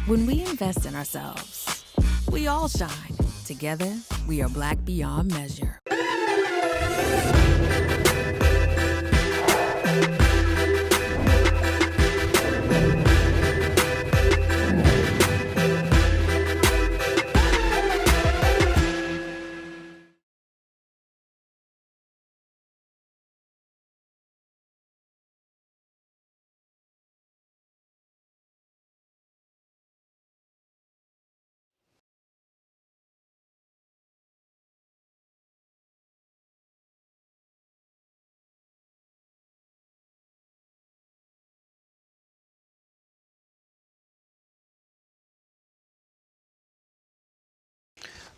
When we invest in ourselves, we all shine. Together, we are Black beyond measure.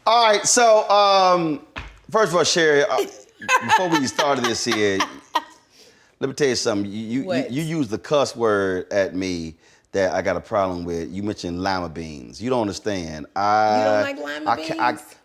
All right, so first of all, Sherri, before we started this here, let me tell you something. You used the cuss word at me that I got a problem with. You mentioned lima beans. You don't understand. You don't like lima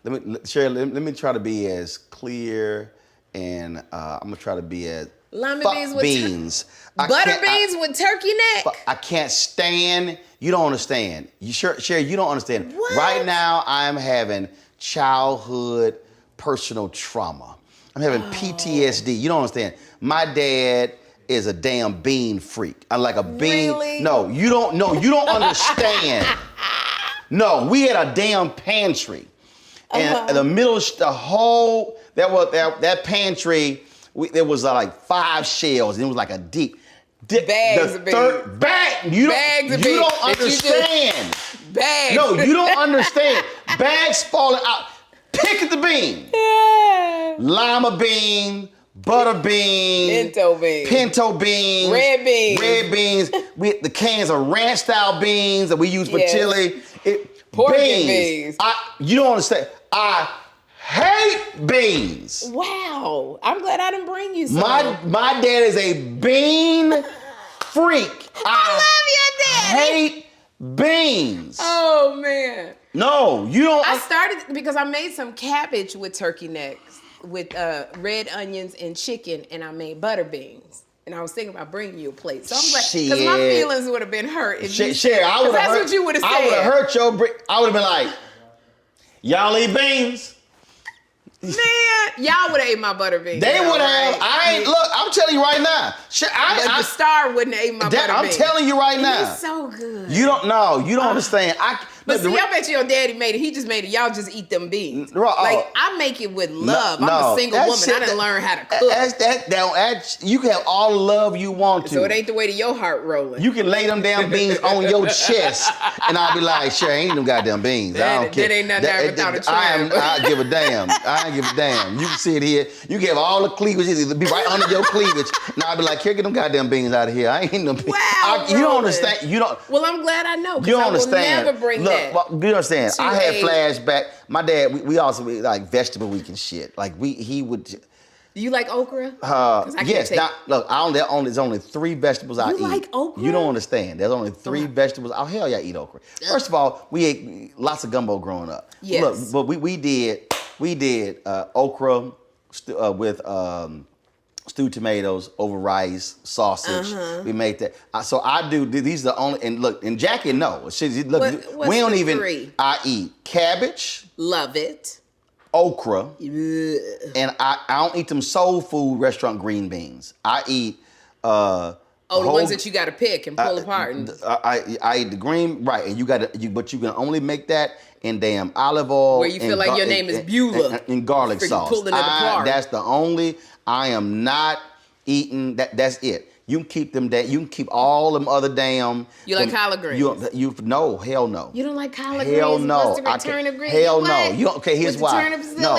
beans? Sherri, let me try to be as clear and I'm gonna try to be as lima beans with beans. Butter beans with turkey neck? I can't stand. You don't understand. Sherri, you don't understand. What? Right now, I'm having childhood personal trauma. I'm having PTSD. You don't understand. My dad is a damn bean freak. I'm like a bean. Really? No, you don't know. You don't understand. No, we had a damn pantry. And in the middle of the whole, that pantry, there was like 5 shelves, and it was like a deep. Bags of beans. You don't understand. Bags. No, you don't understand. Bags falling out. Pick at the bean. Yeah. Lima bean, butter bean, pinto beans, red beans. The cans of ranch style beans that we use for chili. Pork beans. You don't understand. I hate beans. Wow. I'm glad I didn't bring you some. My dad is a bean freak. I love your dad. Hate beans. Oh, man. No, you don't. I started because I made some cabbage with turkey necks, with red onions and chicken, and I made butter beans. And I was thinking about bringing you a plate. So I'm glad, because my feelings would have been hurt if you Sherri, I would have hurt. That's what you would have said. I would have hurt your I would have been like, y'all eat beans. Man, y'all would have ate my butter beans. They would have. Right? Look, I'm telling you right now. But the star wouldn't have ate my butter beans. I'm telling you right now. It's so good. You don't know. You don't understand. But see, I bet your daddy made it. He just made it. Y'all just eat them beans. Like, I make it with love. I'm a single woman. I didn't learn how to cook. You can have all the love you want to. So it ain't the way to your heart rolling. You can lay them damn beans on your chest, and I'll be like, sure, ain't them goddamn beans. I don't care. That ain't nothing there without a tram. I give a damn. I ain't give a damn. You can see it here. You can have all the cleavage. It'll be right under your cleavage. And I'll be like, here, get them goddamn beans out of here. I ain't eating them beans. Wow, you don't understand. You don't. Well, I'm glad I know. You don't understand. Will never bring that. Look, you understand. I had flashback. My dad, we also like vegetable week and shit. Like he would. Do you like okra? Yes. Look, there's only 3 vegetables I eat. You like okra? You don't understand. There's only 3 vegetables. Oh hell yeah, I eat okra. First of all, we ate lots of gumbo growing up. Yes. Look, but we did okra with stewed tomatoes over rice, sausage. We made that. So I do. These are the only. And look, and Jackie knows. Look, we don't even. 3? I eat cabbage. Love it. Okra. And I don't eat them soul food restaurant green beans. I eat. The ones that you got to pick and pull apart. I eat the green, right? And but you can only make that in damn olive oil. Where you feel like your name is Beulah. And garlic sauce. Pulling it apart. That's the only. I am not eating that. That's it. You can keep them. You can keep all them other damn. You like collard greens? No, hell no. You don't like collard hell greens? No. What's the turnip greens? Hell no. Okay, here's why. No,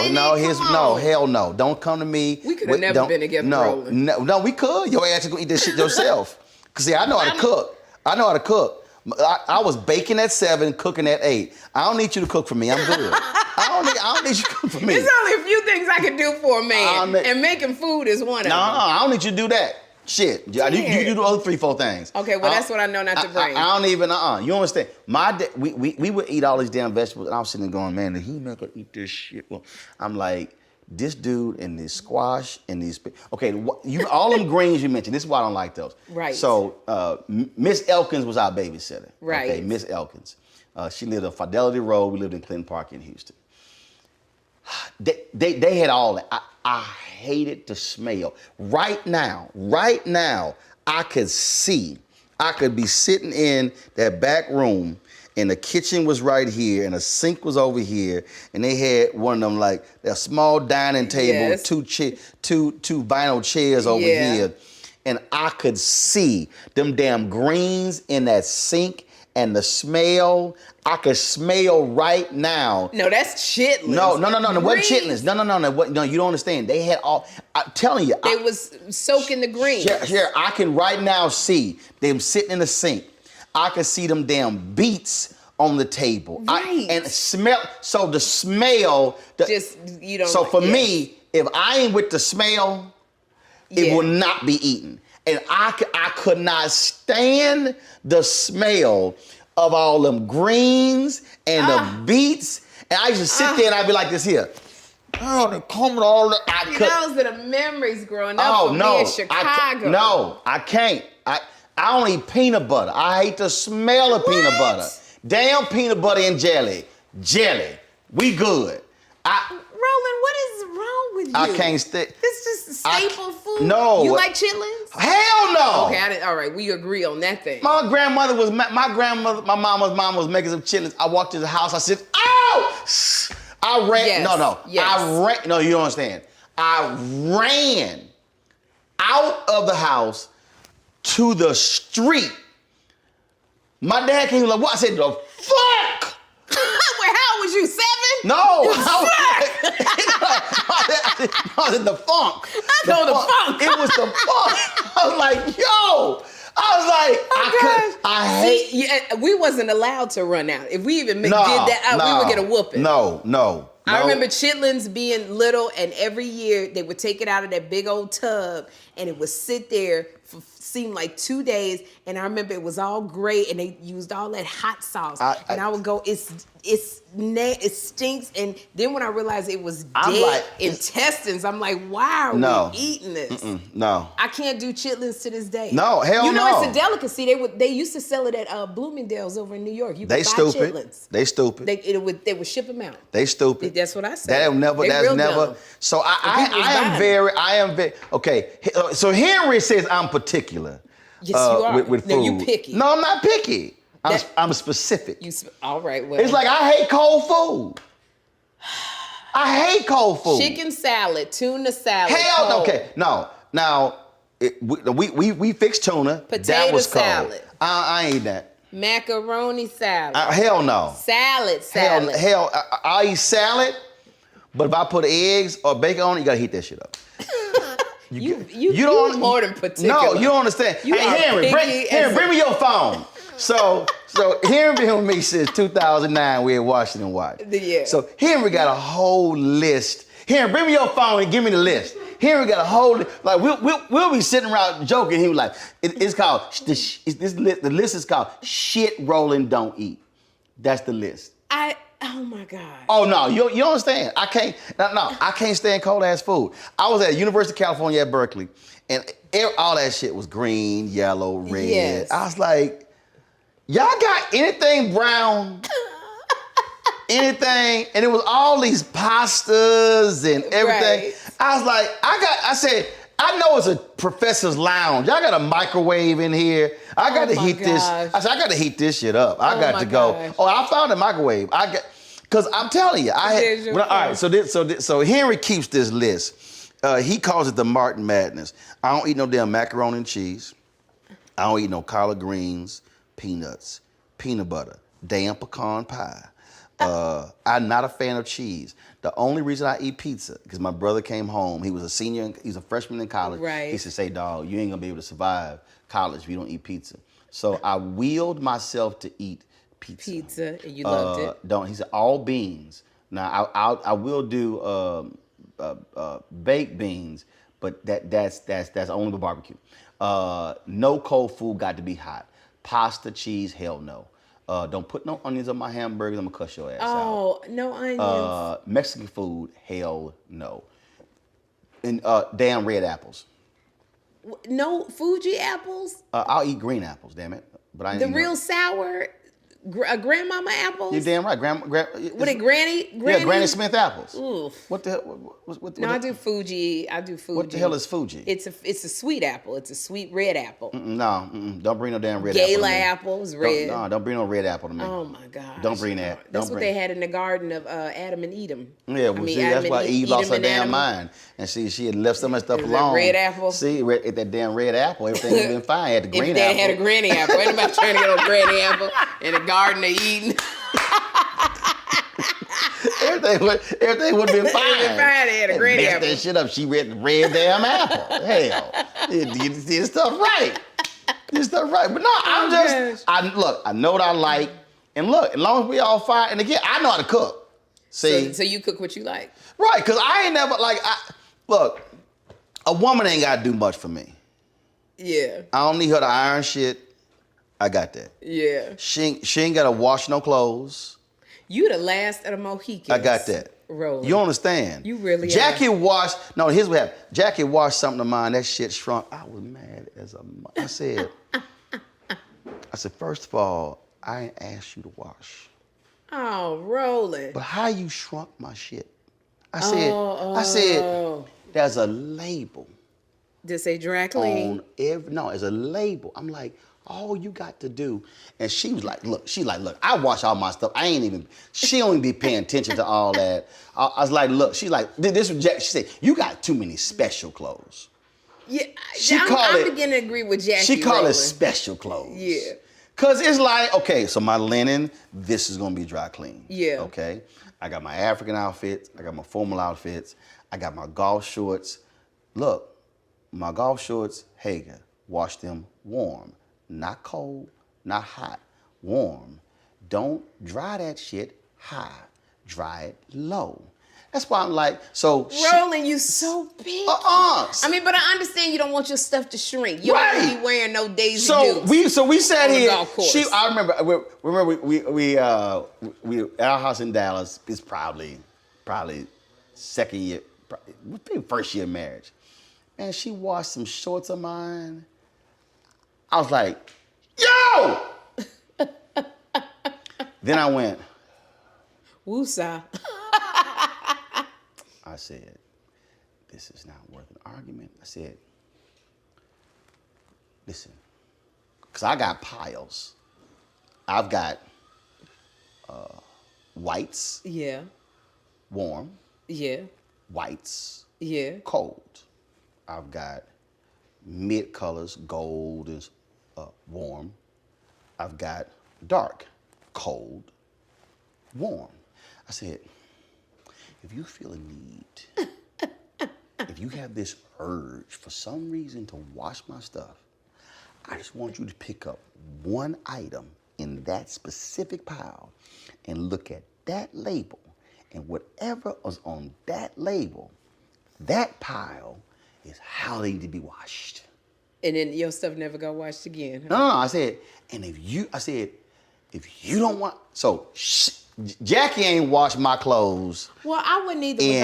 hell no. Don't come to me. We could have never been together. No, we could. Your ass is gonna eat this shit yourself. Cause see, I know how to cook. I was baking at 7, cooking at 8. I don't need you to cook for me. I'm good. I don't need you to cook for me. There's only a few things I can do for a man, and making food is one of them. No, I don't need you to do that. Shit, you do the other 3, 4 things. Okay, well that's what I know not to bring. I don't even. You understand? My dad, we would eat all these damn vegetables, and I was sitting there going, man, did he make her eat this shit? Well, I'm like, this dude and this squash and these. Okay, all them greens you mentioned. This is why I don't like those. Right. So Miss Elkins was our babysitter. Right. Okay, Miss Elkins. She lived on Fidelity Road. We lived in Clinton Park in Houston. They had all that. I hated the smell. Right now, I could be sitting in that back room, and the kitchen was right here, and the sink was over here, and they had one of them like a small dining table with two vinyl chairs over here, and I could see them damn greens in that sink. And the smell, I could smell right now. No, that's chitlins. No, it wasn't chitlins. No, you don't understand. They had all, I'm telling you. They was soaking the greens. Here, I can right now see them sitting in the sink. I can see them damn beets on the table. Right. And smell, so the smell. You don't So for me, if I ain't with the smell, it will not be eaten. And I could not stand the smell of all them greens and the beets. And I used to sit there and I'd be like this here. Oh, they're coming all the... Those are the memories growing up for me in Chicago. I can't. I don't eat peanut butter. I hate the smell of peanut butter. Damn peanut butter and jelly. We good. Roland, what is wrong with you? I can't stay. This is just staple food. No. You like chitlins? Hell no. Okay, all right, we agree on that thing. My mama's mom was making some chitlins. I walked to the house. I said, "Oh!" I ran. Yes. Yes. I ran. No, you don't understand. I ran out of the house to the street. My dad came like, "What?" I said, "The fuck." Wait, how old was you? 7? No, I was in the funk. The funk. It was the funk. I was like, yo. I hate. We wasn't allowed to run out. If we even did that, we would get a whooping. No. I remember chitlins being little, and every year they would take it out of that big old tub, and it would sit there for seemed like 2 days. And I remember it was all gray, and they used all that hot sauce. I would go, it stinks. And then when I realized it was dead intestines, I'm like, why are we eating this? No. I can't do chitlins to this day. No, hell no. You know, it's a delicacy. They used to sell it at Bloomingdale's over in New York. You could buy chitlins. They stupid. They would ship them out. They stupid. That's what I said. That's never. Dumb. So I am very, okay. So Henry says I'm particular. Yes, you are. With food. No, you picky. No, I'm not picky. I'm specific. All right, well. It's like I hate cold food. I hate cold food. Chicken salad, tuna salad. Hell, cold. okay. No. Now, we fixed tuna. Potato that was cold. salad. I ain't eat that. Macaroni salad. Hell no. Salad. Hell, I eat salad, but if I put eggs or bacon on it, you gotta heat that shit up. You don't more than particular. No, you don't understand. You hey, are Henry, bring me your phone. So Henry been with me since 2009. We in Washington Watch. Yeah. So Henry got a whole list. Henry, bring me your phone and give me the list. Henry got a whole like we'll be sitting around joking. He was like, it's called the list is called shit Roland don't eat. That's the list. Oh my God. Oh no, you don't understand. I can't stand cold ass food. I was at University of California at Berkeley, and all that shit was green, yellow, red. Yes. I was like, y'all got anything brown? Anything? And it was all these pastas and everything. Right. I was like, I said, I know it's a professor's lounge. I got a microwave in here. I got to heat this. I said, I got to heat this shit up. I got to go. Gosh. Oh, I found a microwave. Because I'm telling you, all right. So Henry keeps this list. He calls it the Martin Madness. I don't eat no damn macaroni and cheese. I don't eat no collard greens, peanuts, peanut butter, damn pecan pie. I'm not a fan of cheese. The only reason I eat pizza, because my brother came home. He was a senior, he's a freshman in college. Right. He said, say, dog, you ain't gonna be able to survive college if you don't eat pizza. So I willed myself to eat pizza. And you loved it. He said, all beans. Now, I will do baked beans, but that's only with barbecue. No cold food got to be hot. Pasta, cheese, hell no. Don't put no onions on my hamburgers. I'm gonna cuss your ass out. Oh, no onions. Mexican food, hell no. And damn red apples. No Fuji apples? I'll eat green apples, damn it. But I ain't The eat real sour grandmama apples? You're damn right. What it Granny? Yeah, Granny Smith apples. Oof. What the hell? No, I do Fuji. What the hell is Fuji? It's a sweet apple. It's a sweet red apple. Don't bring no damn red Gala apple. apples, red. Don't bring no red apple to me. Oh my God. Don't bring that. That's what they had in the garden of Adam and Eve. Yeah, that's why Eve lost her damn mind. And she had left some of that stuff alone. Red apple? See, that damn red apple, everything would have been fine. Had the green if apple. they had a granny apple. Anybody trying to get a granny apple in the garden of Eden? everything would have been fine. They had a granny apple. that shit up. She read the red damn apple. Hell, you did this stuff right. This stuff right. But no, I know what I like. And look, as long as we all fine, and again, I know how to cook. See? So you cook what you like? Right, because I ain't never, look, a woman ain't got to do much for me. Yeah. I don't need her to iron shit. I got that. Yeah. She ain't got to wash no clothes. You the last of the Mohicans. I got that. Roland. You understand? You really Jackie washed, no, here's what happened. Jackie washed something of mine, that shit shrunk. I was mad as a, I said, first of all, I ain't asked you to wash. Oh, Roland. But how you shrunk my shit? I said, there's a label. Did it say dry clean? No, it's a label. I'm like, all you got to do, and she was like, look, I wash all my stuff. She don't even be paying attention to all that. I was like, look, she's like, this was Jack. She said, you got too many special clothes. Yeah, I'm beginning to agree with Jackie. She call it special clothes. Yeah. Cause it's like, okay, so my linen, this is gonna be dry clean. Yeah. Okay. I got my African outfits, I got my formal outfits, I got my golf shorts. Look, my golf shorts, Hager, wash them warm. Not cold, not hot, warm. Don't dry that shit high. Dry it low. That's why I'm like, so. Roland, you so big. I mean, but I understand you don't want your stuff to shrink. You don't want to be wearing no Daisy Dukes. So we sat here. I remember we at our house in Dallas. It's probably second year, maybe first year marriage. And she washed some shorts of mine. I was like, yo! Then I went, woosah. I said, this is not worth an argument. I said, listen, because I got piles. I've got whites, Yeah. warm. Yeah. Whites, Yeah. cold. I've got mid colors, gold is warm. I've got dark, cold, warm. I said, if you feel a need, if you have this urge for some reason to wash my stuff, I just want you to pick up one item in that specific pile and look at that label, and whatever is on that label, that pile is how they need to be washed. And then your stuff never got washed again. Huh? No, I said, and if you don't want, so Jackie ain't washed my clothes. Well, I wouldn't either with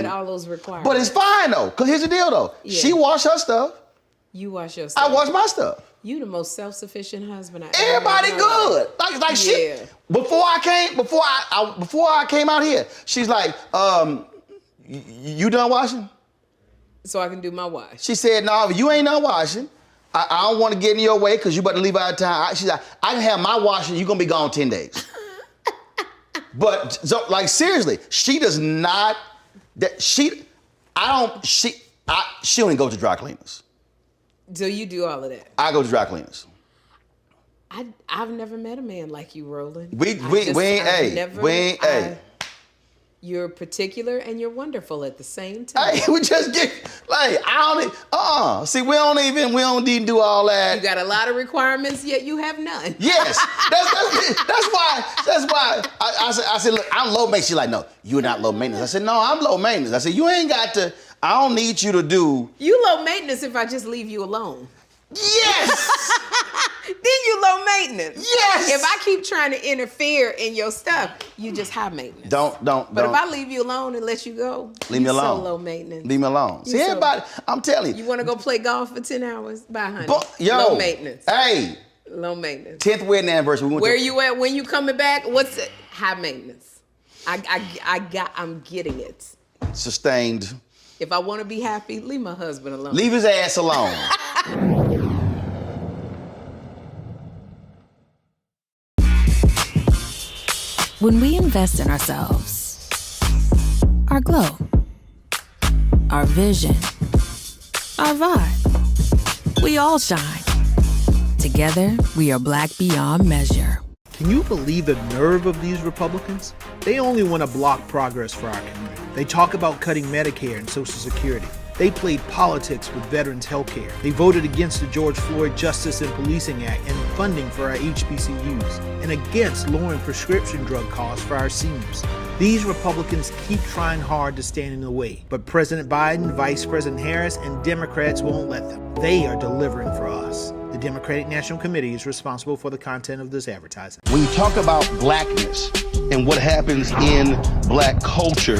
all those requirements. But it's fine though, cause here's the deal though. Yeah. She washed her stuff. You wash your stuff. I wash my stuff. You the most self-sufficient husband I Everybody ever good. Like she. Before I came out here, she's like, you done washing? So I can do my wash. She said, no, you ain't done washing. I don't want to get in your way because you about to leave out of town. She's like, I can have my washing. You're going to be gone 10 days. But, so, like, seriously, she does not, she don't even go to dry cleaners. So you do all of that? I go to dry cleaners. I've never met a man like you, Roland. You're particular and you're wonderful at the same time. Hey, we just get like see, we don't even do all that. You got a lot of requirements, yet you have none. Yes, that's why I said, look, I'm low maintenance. She's like, no, you're not low maintenance. I said, no, I'm low maintenance. I said, you ain't got to. I don't need you to do. You low maintenance if I just leave you alone. Yes. Then you low maintenance. Yes. If I keep trying to interfere in your stuff, you just high maintenance. But if I leave you alone and let you go, leave me alone. So low maintenance. Leave me alone. See, everybody, I'm telling you. You want to go play golf for 10 hours? Bye, honey. Low maintenance. Hey. Low maintenance. 10th wedding anniversary. Where you at when you coming back? What's it? High maintenance. I'm getting it. Sustained. If I want to be happy, leave my husband alone. Leave his ass alone. When we invest in ourselves, our glow, our vision, our vibe, we all shine. Together, we are black beyond measure. Can you believe the nerve of these Republicans? They only want to block progress for our community. They talk about cutting Medicare and Social Security. They played politics with veterans' health care. They voted against the George Floyd Justice and Policing Act and funding for our HBCUs, and against lowering prescription drug costs for our seniors. These Republicans keep trying hard to stand in the way, but President Biden, Vice President Harris, and Democrats won't let them. They are delivering for us. The Democratic National Committee is responsible for the content of this advertising. When you talk about blackness and what happens in black culture,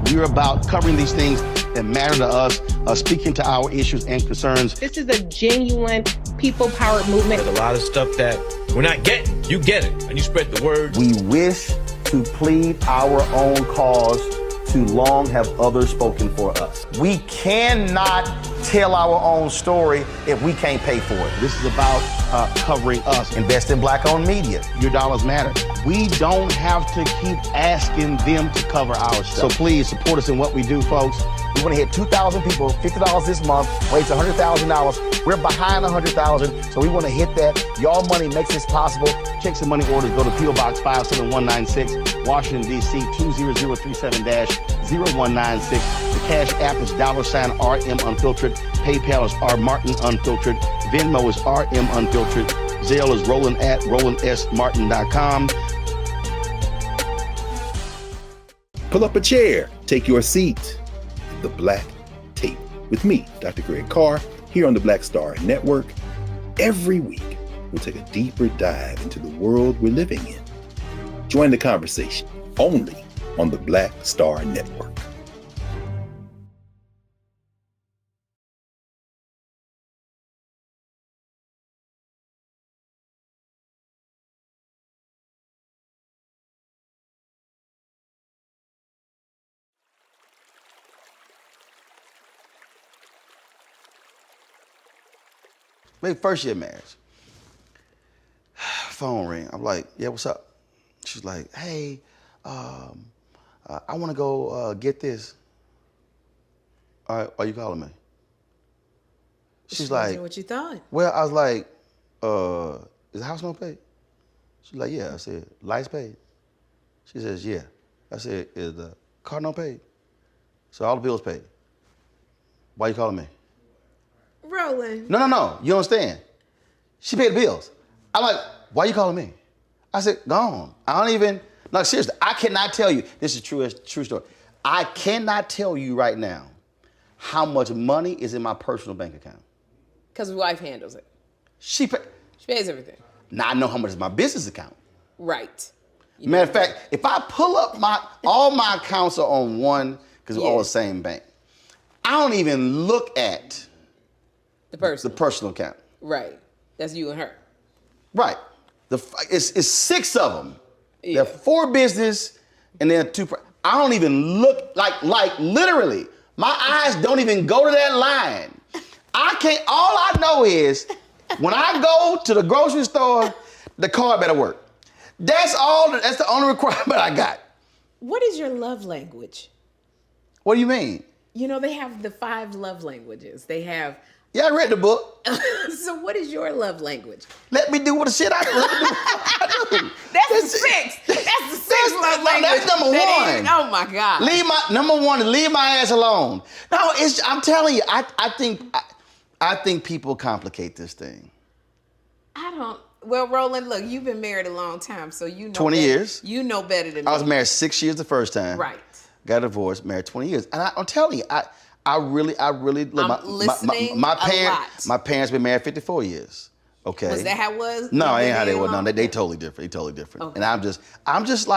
we're about covering these things that matter to us, speaking to our issues and concerns. This is a genuine people-powered movement. There's a lot of stuff that we're not getting. You get it, and you spread the word. We wish to plead our own cause. Too long have others spoken for us. We cannot tell our own story if we can't pay for it. This is about covering us. Invest in black-owned media. Your dollars matter. We don't have to keep asking them to cover our stuff. So please support us in what we do, folks. We want to hit 2,000 people, $50 this month, raise $100,000. We're behind 100,000, so we want to hit that. Y'all money makes this possible. Check some money orders. Go to P.O. Box 57196, Washington, D.C. 20037-0196. The Cash App is $RM Unfiltered. PayPal is R Martin Unfiltered. Venmo is RM Unfiltered. Zelle is Roland at RolandSMartin.com. Pull up a chair. Take your seat. The Black Tape with me, Dr. Greg Carr, here on the Black Star Network. Every week, we'll take a deeper dive into the world we're living in. Join the conversation only on the Black Star Network. Maybe first year marriage. phone ring. I'm like, yeah, what's up? She's like, hey, I want to go get this. All right, why you calling me? She's like, what you thought? Well, I was like, is the house note paid? She's like, yeah. I said, lights paid? She says, yeah. I said, is the car note paid? So all the bills paid. Why you calling me? Roland. No. You understand? She paid the bills. I'm like, why you calling me? I said, go on. I don't even, no, seriously, I cannot tell you, this is true story. I cannot tell you right now how much money is in my personal bank account. Because his wife handles it. She pays everything. Now I know how much is my business account. Right. Matter of fact, if I pull up all my accounts are on one, because we're all the same bank. I don't even look at the personal account. Right. That's you and her. Right. It's 6 of them. Yeah. There are 4 business and then 2. I don't even look like literally. My eyes don't even go to that line. I can't. All I know is when I go to the grocery store, the card better work. That's all. That's the only requirement I got. What is your love language? What do you mean? You know, they have the 5 love languages. They have. Yeah, I read the book. So what is your love language? Let me do what the shit I do. That's the 6. That's the 6 love language. That's number 1. Oh my God. Number 1 is leave my ass alone. No, I'm telling you, I think people complicate this thing. Well, Roland, look, you've been married a long time, so you know 20 years. You know better than me. I was married 6 years the first time. Right. Got divorced, married 20 years. And I'm telling you, I really look, my parents. My parents been married 54 years. Okay. Was that how it was? No, ain't how they were. No, they totally different. They totally different. Okay. And I'm just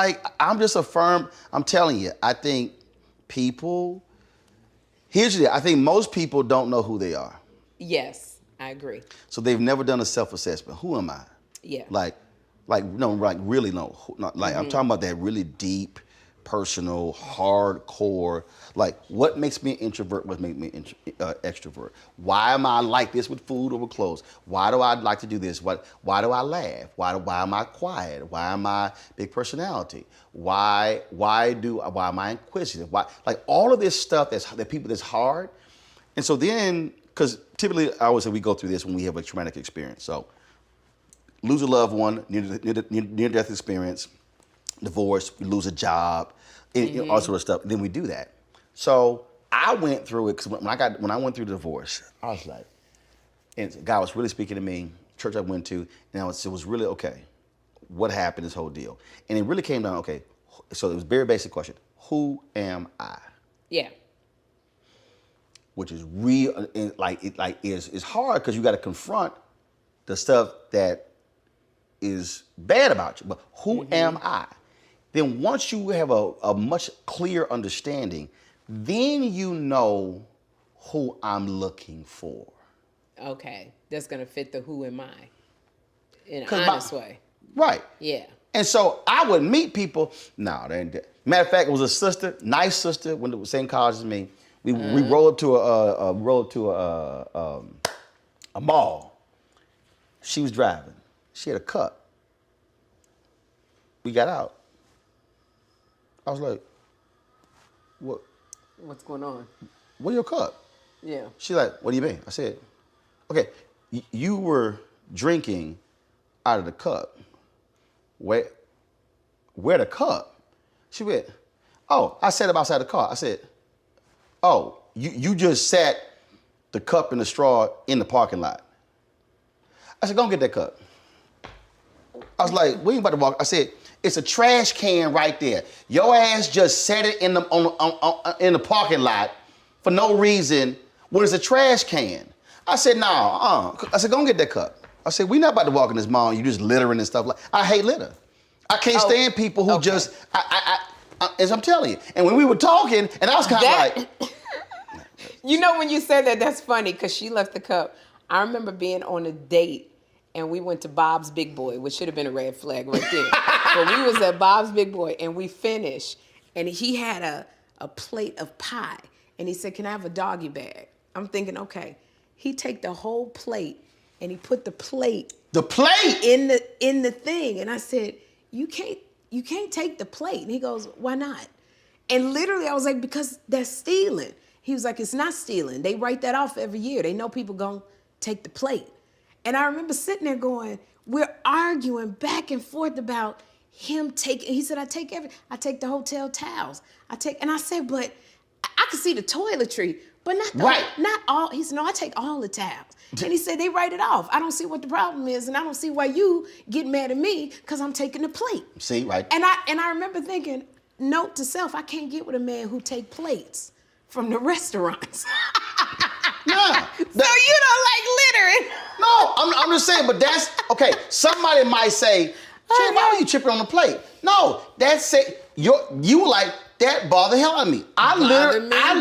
a firm. I'm telling you, I think people. Here's the deal. I think most people don't know who they are. Yes, I agree. So they've never done a self-assessment. Who am I? Yeah. Really no. I'm talking about that really deep, personal, hardcore. Like, what makes me an introvert? What makes me an extrovert? Why am I like this with food over clothes? Why do I like to do this? Why do I laugh? Why am I quiet? Why am I big personality? Why am I inquisitive? Why, like all of this stuff that's hard. And so then, because typically I always say we go through this when we have a traumatic experience. So lose a loved one, near-death experience, divorce, we lose a job, and all sort of stuff. Then we do that. So I went through it because when I went through the divorce, I was like, and God was really speaking to me. Church I went to, and it was really okay. What happened? This whole deal, and it really came down. Okay, so it was a very basic question: who am I? Yeah. Which is real, is hard because you got to confront the stuff that is bad about you. But who am I? Then once you have a much clearer understanding, then you know who I'm looking for. Okay, that's gonna fit the who am I in an honest way. Right. Yeah. And so I would meet people. No, they ain't. Matter of fact, it was a sister, nice sister, went to the same college as me. We rolled to a mall. She was driving. She had a cup. We got out. I was like, "What? What's going on? Where's your cup?" Yeah. She's like, "What do you mean?" I said, "Okay, you were drinking out of the cup. Where the cup?" She went, "Oh, I set it outside the car." I said, "Oh, you just sat the cup and the straw in the parking lot." I said, "Go and get that cup." I was like, "We ain't about to walk." I said, "It's a trash can right there. Your ass just set it in the parking lot for no reason when it's a trash can." I said, "No, I said, "Go and get that cup." I said, "We not about to walk in this mall and you just littering and stuff like." I hate litter. I can't stand people who just. As I'm telling you. And when we were talking, and I was kind of like. You know, when you said that, that's funny because she left the cup. I remember being on a date and we went to Bob's Big Boy, which should have been a red flag right there. But we was at Bob's Big Boy and we finished and he had a plate of pie and he said, "Can I have a doggy bag?" I'm thinking, okay. He take the whole plate and he put the plate The plate in the thing, and I said, you can't take the plate. And he goes, why not? And literally, I was like, because that's stealing. He was like, it's not stealing. They write that off every year. They know people gonna take the plate. And I remember sitting there going, we're arguing back and forth about him taking. He said, I take the hotel towels. And I said, but I can see the toiletry, but not all. He said, no, I take all the towels. And he said, they write it off. I don't see what the problem is, and I don't see why you get mad at me because I'm taking the plate. See, right. And I remember thinking, note to self, I can't get with a man who take plates from the restaurants. Yeah. So you don't like littering? No, I'm just saying, but that's, okay, somebody might say, Sherri, why are you tripping on the plate? No, that's it. You like, that bothered the hell out of me. I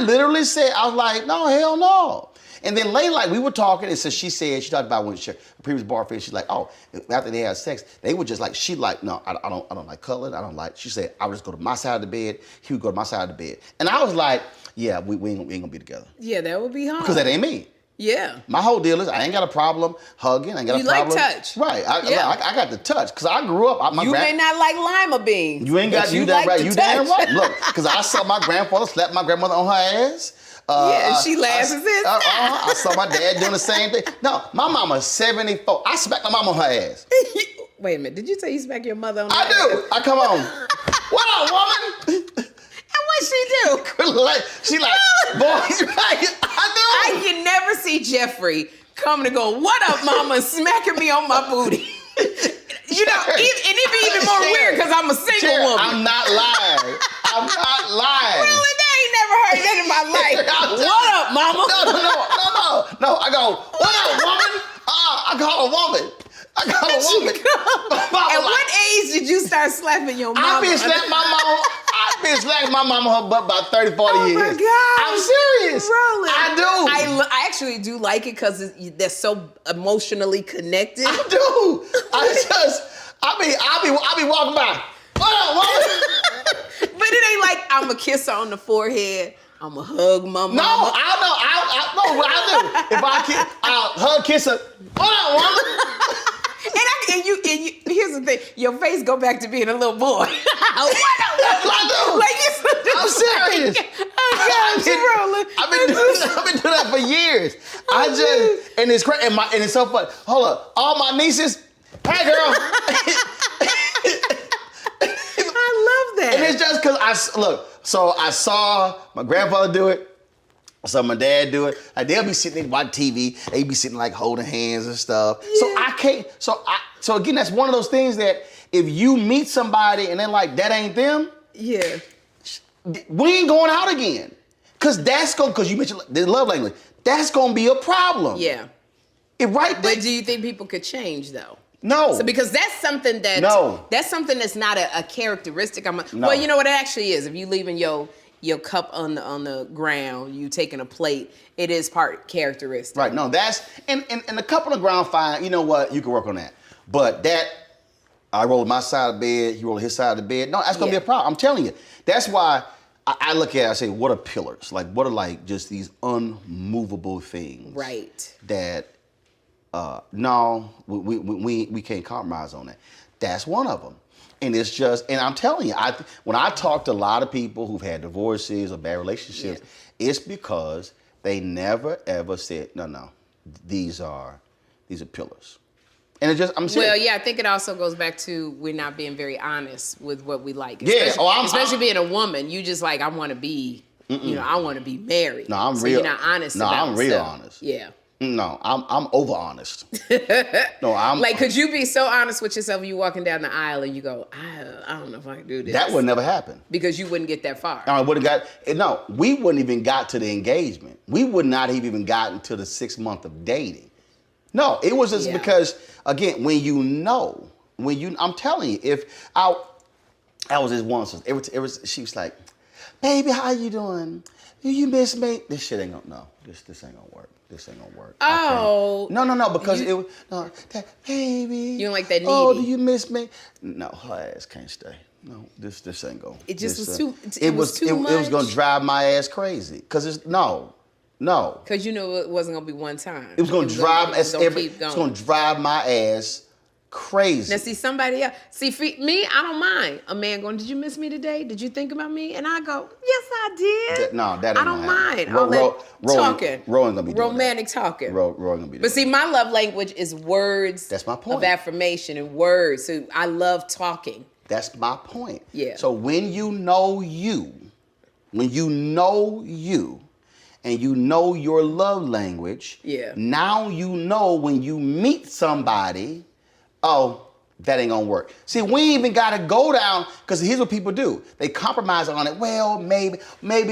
literally said, I was like, no, hell no. And then later, like, we were talking, and so she talked about when her previous boyfriend, she's like, oh, after they had sex, they were just like, she like, no, I don't like cuddling, she said, I would just go to my side of the bed, he would go to my side of the bed. And I was like, yeah, we ain't gonna be together. Yeah, that would be hard. Because that ain't me. Yeah. My whole deal is I ain't got a problem hugging. I ain't got a problem. You like touch. Right. I got the touch. Because I grew up. You may not like lima beans. You ain't got, you damn right. You damn right. Look, because I saw my grandfather slap my grandmother on her ass. She laughs at this. I saw my dad doing the same thing. No, my mama's 74. I smacked my mama on her ass. Wait a minute. Did you say you smack your mother on her ass? I do. I come on. What up, woman? And what she do? She like, boy, I do. I can never see Jeffrey coming to go, what up, mama, smacking me on my booty. You know, and it'd be even more weird because I'm a single woman. I'm not lying. Really, they ain't never heard that in my life. What up, mama? No. I go, what up, woman? I call a woman. At what age did you start slapping your mama? I've been slapping my mama her butt about 30, 40 years. Oh my God. I'm serious. Roland. I do. I actually do like it because they're so emotionally connected. I do. I be walking by. What up, woman? But it ain't like I'm a kiss her on the forehead. I'm a hug my mama. No, I know what I do. If I'll kiss her. What up, woman? And you, here's the thing, your face go back to being a little boy. What up? That's what I do. I'm serious. I've been doing that for years. And it's crazy, and it's so funny. Hold up, all my nieces, hey girl. I love that. And it's just because so I saw my grandfather do it. I saw my dad do it. Like, they'll be sitting there watching TV. They be sitting like holding hands and stuff. Yeah. So I can't. So again, that's one of those things that if you meet somebody and they're like, that ain't them. Yeah. We ain't going out again. Because you mentioned the love language. That's gonna be a problem. Yeah. But do you think people could change though? No. So because that's something that's not a characteristic. No. Well, you know what it actually is. If you leaving your cup on the ground, you taking a plate, it is part characteristic. Right, no, that's, and the cup on the ground, fine, you know what, you can work on that. But that, I roll my side of the bed, he roll his side of the bed, no, that's gonna be a problem, I'm telling you. That's why I look at it, I say, what are pillars? Like, what are like just these unmovable things? Right. That, no, we can't compromise on that. That's one of them. And it's just, and I'm telling you, when I talk to a lot of people who've had divorces or bad relationships, it's because they never ever said, no, these are pillars. And it's just, I'm serious. Well, yeah, I think it also goes back to we're not being very honest with what we like. Especially being a woman, you just like, I want to be, I want to be married. No, I'm so real. You're not honest about I'm real stuff. honest. Yeah. No, I'm over honest. No, I'm like, could you be so honest with yourself when you walking down the aisle and you go, I don't know if I can do this. That would never happen. Because you wouldn't get that far. I would have we wouldn't even got to the engagement. We would not have even gotten to the 6 month of dating. No, it was just because, again, I'm telling you, if I was this one, she was like, baby, how you doing? Do you miss me? This shit ain't gonna, no, this ain't gonna work. This ain't gonna work. Oh. No, because it was, baby. You don't like that needy. Oh, do you miss me? No, her ass can't stay. No, this ain't gonna. It just was too, it was too much. It was gonna drive my ass crazy. Cause it's, no, No. Because you knew it wasn't going to be one time. It was going to drive. It's keep going. going to drive my ass crazy. Now, see, somebody else. See, for me, I don't mind a man going, did you miss me today? Did you think about me? And I go, yes, I did. That ain't I don't mind. Talking. Roland's gonna be doing romantic talking. Roland gonna be doing But see, my love language is words. That's my point. Of affirmation and words. So I love talking. That's my point. Yeah. So when you know you, and you know your love language, now you know when you meet somebody, oh, that ain't gonna work. See, we ain't even gotta go down, because here's what people do. They compromise on it. Well, maybe.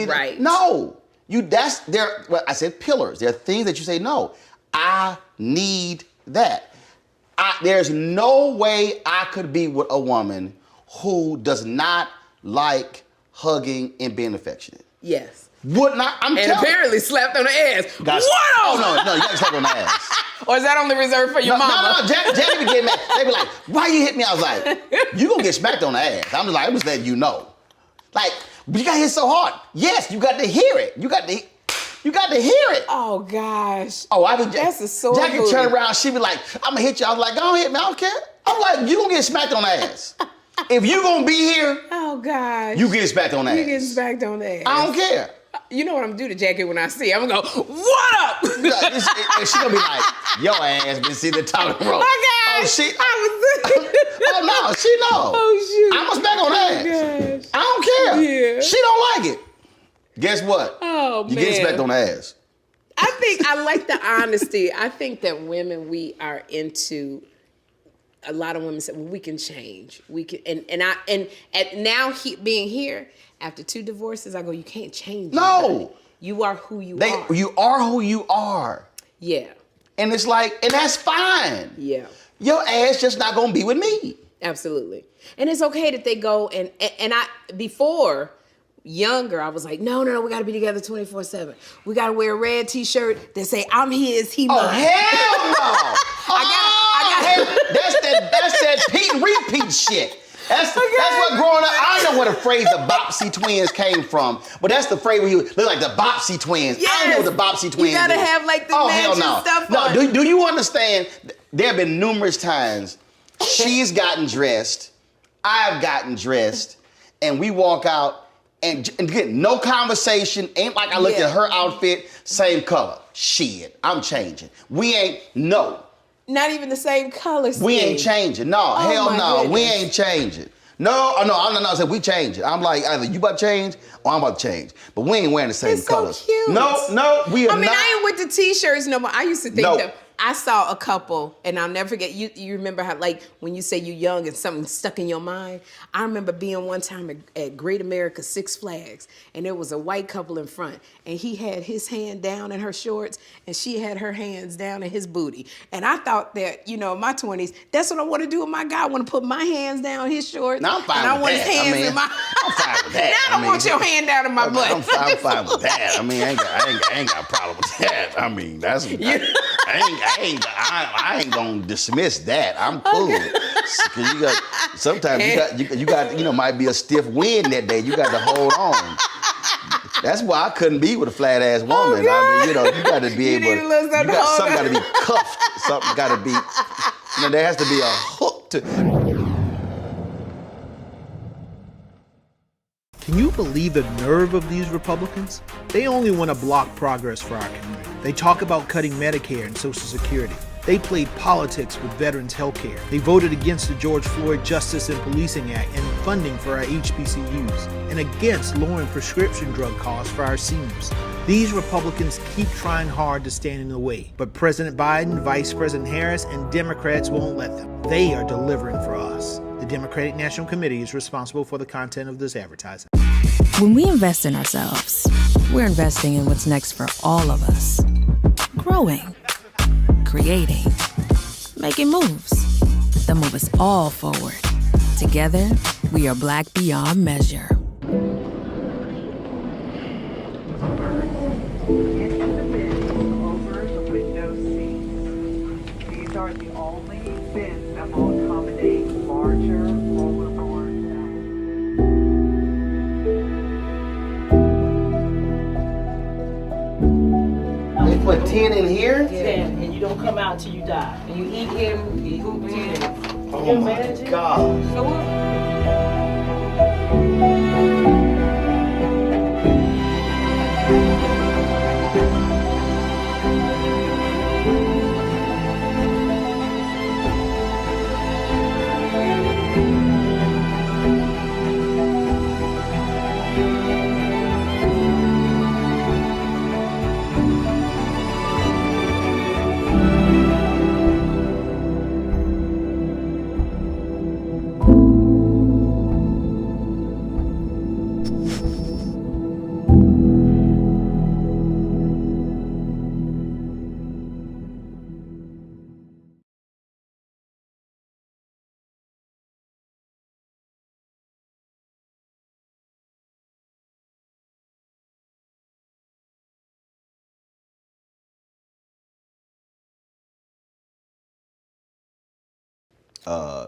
Right. No. I said pillars. There are things that you say, no, I need that. There's no way I could be with a woman who does not like hugging and being affectionate. Yes. Would not. And apparently slapped on the ass. What on? Oh, no, you got to slap on the ass. Or is that only reserved for your mama? No, Jackie would get mad. They be like, why you hit me? I was like, you gonna get smacked on the ass. I'm just letting you know. Like, but you got hit so hard. Yes, you got to hear it. You got to hear it. Oh, gosh. Oh, that's a sore Jackie booty. turn around, she be like, I'm gonna hit you. I was like, don't hit me, I don't care. I'm like, you gonna get smacked on the ass. If you gonna be here, oh, gosh, you get smacked on the ass. You getting smacked on the ass. I don't care. You know what I'm gonna do to Jackie when I see her? I'm gonna go, what up? And she gonna be like, your ass been sitting at the top of the road. Oh, gosh. Oh, no, she know. Oh, shoot. I'm gonna smack on the ass. Gosh. I don't care. Yeah. She don't like it. Guess what? Oh, you man. get smacked on the ass. I think I like the honesty. I think that women, we are into. A lot of women say, "Well, we can change. We can." And now being here after 2 divorces, I go, "You can't change." No, anybody. You are who you are. You are who you are. Yeah. And it's like, and that's fine. Yeah. Your ass just not gonna be with me. Absolutely. And it's okay that they go and I before. Younger, I was like, no, we gotta be together 24/7. We gotta wear a red t-shirt that say, I'm his, he mine. Oh, hell no! I got that's that Pete and repeat shit. That's what growing up, I don't know where the phrase the Bopsy twins came from, but that's the phrase where you look like the Bopsy twins. Yes. I don't know what the Bopsy twins You gotta is. have like the hell no. stuff no, on. do you understand? There have been numerous times she's gotten dressed, I've gotten dressed, and we walk out and get no conversation. Ain't like I looked at her outfit, same color. Shit, I'm changing. We ain't, no. Not even the same color scheme. We ain't changing. No, hell no. Goodness. We ain't changing. No. I said we change it. I'm like, either you about to change or I'm about to change. But we ain't wearing the same colors. So cute. No, we are not. I ain't with the t-shirts no more. I used to think that I saw a couple, and I'll never forget, you remember how, like, when you say you're young and something stuck in your mind? I remember being one time at Great America 6 Flags, and there was a white couple in front, and he had his hand down in her shorts, and she had her hands down in his booty. And I thought that, in my 20s, that's what I want to do with my guy. I want to put my hands down in his shorts. Now I'm fine and I with want that. his hands in my... I'm fine with that. Now I don't want your hand down in my butt. I'm fine with that. I mean, I ain't got a problem with that. I mean, that's... I ain't gonna dismiss that. I'm cool. Cause sometimes you got might be a stiff wind that day. You got to hold on. That's why I couldn't be with a flat ass woman. I mean, you got to be able. Something got to be cuffed. Something got to be. There has to be a hook to. Can you believe the nerve of these Republicans? They only want to block progress for our community. They talk about cutting Medicare and Social Security. They played politics with veterans' health care. They voted against the George Floyd Justice and Policing Act and funding for our HBCUs, and against lowering prescription drug costs for our seniors. These Republicans keep trying hard to stand in the way, but President Biden, Vice President Harris, and Democrats won't let them. They are delivering for us. The Democratic National Committee is responsible for the content of this advertising. When we invest in ourselves, we're investing in what's next for all of us. Growing, creating, making moves that move us all forward. Together, we are Black beyond measure. Into the bin over the window seats. These are the only bins that will accommodate larger overboard. here, and you don't come out till you die. And you eat him, you hoop him. Oh my God. So what?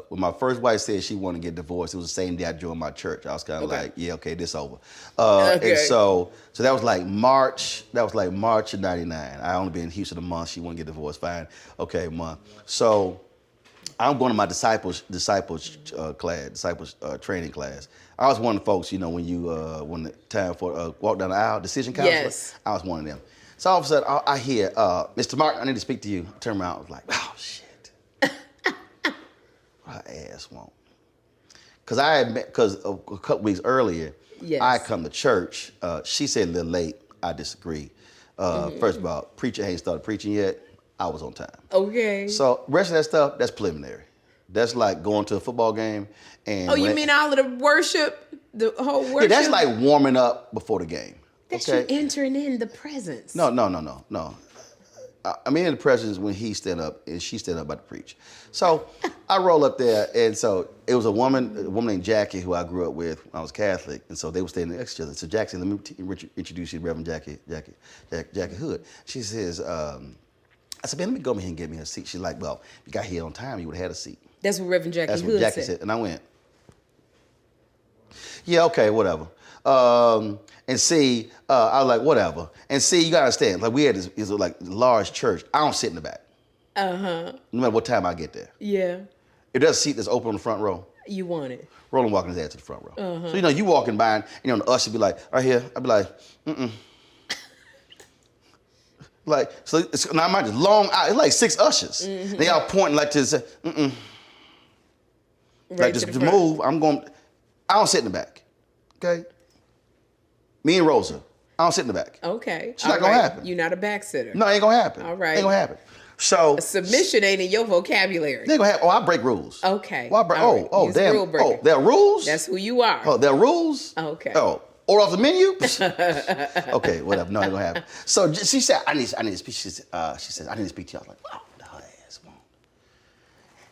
When my first wife said she wanted to get divorced, it was the same day I joined my church. I was kind of like, yeah, okay, this over. And so that was like March. That was like March of '99. I only been in Houston a month. She wanted to get divorced. Fine, okay, a month. So I'm going to my disciples training class. I was one of the folks, you know, when the time for walk down the aisle, decision counselor. Yes. I was one of them. So all of a sudden, I hear, Mr. Martin, I need to speak to you. I turn around, I was like, oh shit. Her ass won't. Because a couple weeks earlier, I come to church. She said a little late. I disagree. First of all, preacher ain't started preaching yet. I was on time. Okay. So rest of that stuff, that's preliminary. That's like going to a football game. And oh, you mean all of the worship, the whole worship? Yeah, that's like warming up before the game. That's you entering in the presence. No. I'm in the presence when he stand up and she stand up about to preach. So I roll up there, and so it was a woman named Jackie who I grew up with when I was Catholic, and so they were standing next to each other. So Jackie, let me introduce you to Reverend Jackie Hood. She says, I said, man, let me go over here and get me a seat. She's like, well, if you got here on time, you would have had a seat. That's what Reverend Jackie Hood Jackie said. And I went, yeah, okay, whatever. And see, I was like, whatever. And see, you gotta understand, like we had this like large church. I don't sit in the back. No matter what time I get there. Yeah. If there's a seat that's open on the front row, you want it. Roland walking his ass to the front row. So you walking by, and the usher be like, right here. I'd be like, like, so it's now mind you, long out. It's like 6 ushers. They all pointing like to say, Right like just to move. I don't sit in the back. Okay. Me and Rosa, I don't sit in the back. Okay. It's not gonna happen. You're not a backsitter. No, it ain't gonna happen. All right. Ain't gonna happen. So submission ain't in your vocabulary. It ain't gonna happen. Oh, I break rules. Okay. Well, I break, right. Damn. Rule breaker. Oh, there are rules? That's who you are. Oh, there are rules? Okay. Oh, order off the menu? Okay, whatever. No, it ain't gonna happen. So she said, I need to speak. She said, I need to speak to you. I was like, oh, her ass won't.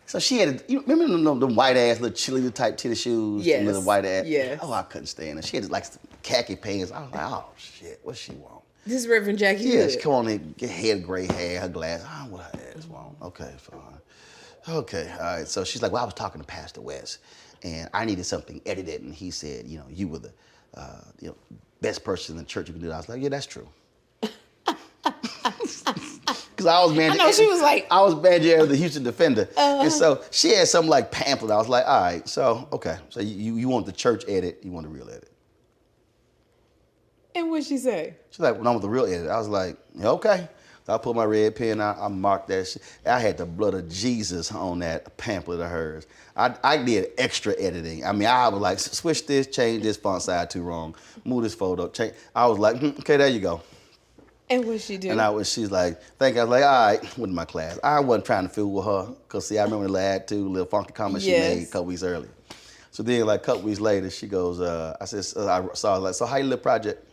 So she had, remember them white ass little cheerleader type tennis shoes? Yes. Little white ass. Yes. Oh, I couldn't stand her. She had like some khaki pants. I was like, oh shit, what she want? This is Reverend Jackie Hood. Yeah, she come on in, get head gray hair, her glass. I don't know what her ass want. Okay, fine. Okay, all right. So she's like, well, I was talking to Pastor West, and I needed something edited, and he said, you were the best person in the church you can do that. I was like, yeah, that's true. Because I was managing. I know, she was like, I was manager of the Houston Defender, and so she had some like pamphlet. I was like, all right, so okay, so you want the church edit, you want the real edit. And what'd she say? She's like, well, I want the real edit. I was like, yeah, okay. So I pulled my red pen out, I marked that shit. I had the blood of Jesus on that pamphlet of hers. I did extra editing. I mean, I was like, switch this, change this font size too wrong, move this photo, change. I was like, okay, there you go. And what'd she do? And she's like, thank you. I was like, all right, went to my class. I wasn't trying to fool with her, because see, I remember the lad too, little funky comment she made a couple weeks earlier. So then like a couple weeks later, she goes, I saw like, so how you live project?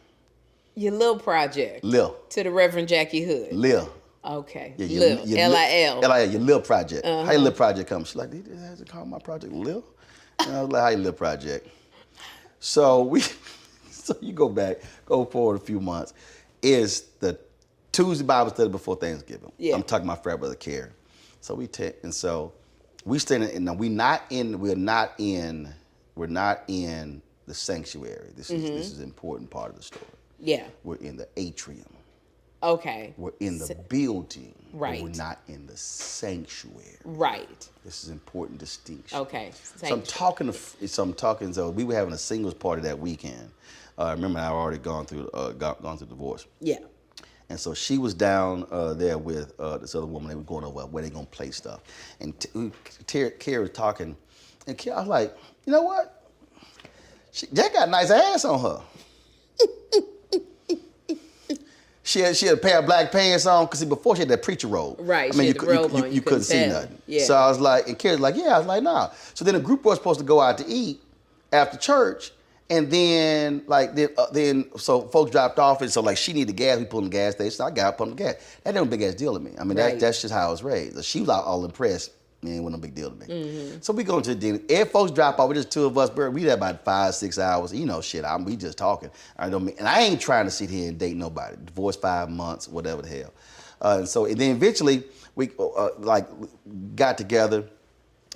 Your Lil project. Lil. To the Reverend Jackie Hood. Lil. Okay. Yeah, Lil. L-I-L. L-I-L, your Lil project. How your Lil project come? She's like, did you have to call my project Lil? And I was like, how your Lil project? So you go forward a few months. Is the Tuesday Bible study before Thanksgiving. Yeah. I'm talking about Fred Brother Care. So we stand in, we're not in the sanctuary. This is an important part of the story. Yeah. We're in the atrium. Okay. We're in the building. Right. But we're not in the sanctuary. Right. This is an important distinction. Okay. So I'm talking. So we were having a singles party that weekend. Remember, I've already gone through divorce. Yeah. And so she was down there with this other woman. They were going over where they gonna play stuff. And Carrie was talking, and I was like, you know what? That got a nice ass on her. She had a pair of black pants on because before she had that preacher robe. Right. I mean, you couldn't see nothing. Yeah. So I was like, and Carrie's like, yeah. I was like, nah. So then the group was supposed to go out to eat after church, and then so folks dropped off, and so like she needed gas. We pulled in the gas station. So I got up, pulled in the gas. That wasn't a big ass deal to me. I mean, that's just how I was raised. So she was all impressed. Man, it wasn't a big deal to me. Mm-hmm. So we go to the dinner. If folks drop off, with just two of us, we had about 5-6 hours. You know, shit. We just talking. And I ain't trying to sit here and date nobody. Divorced 5 months, whatever the hell. And then eventually we got together,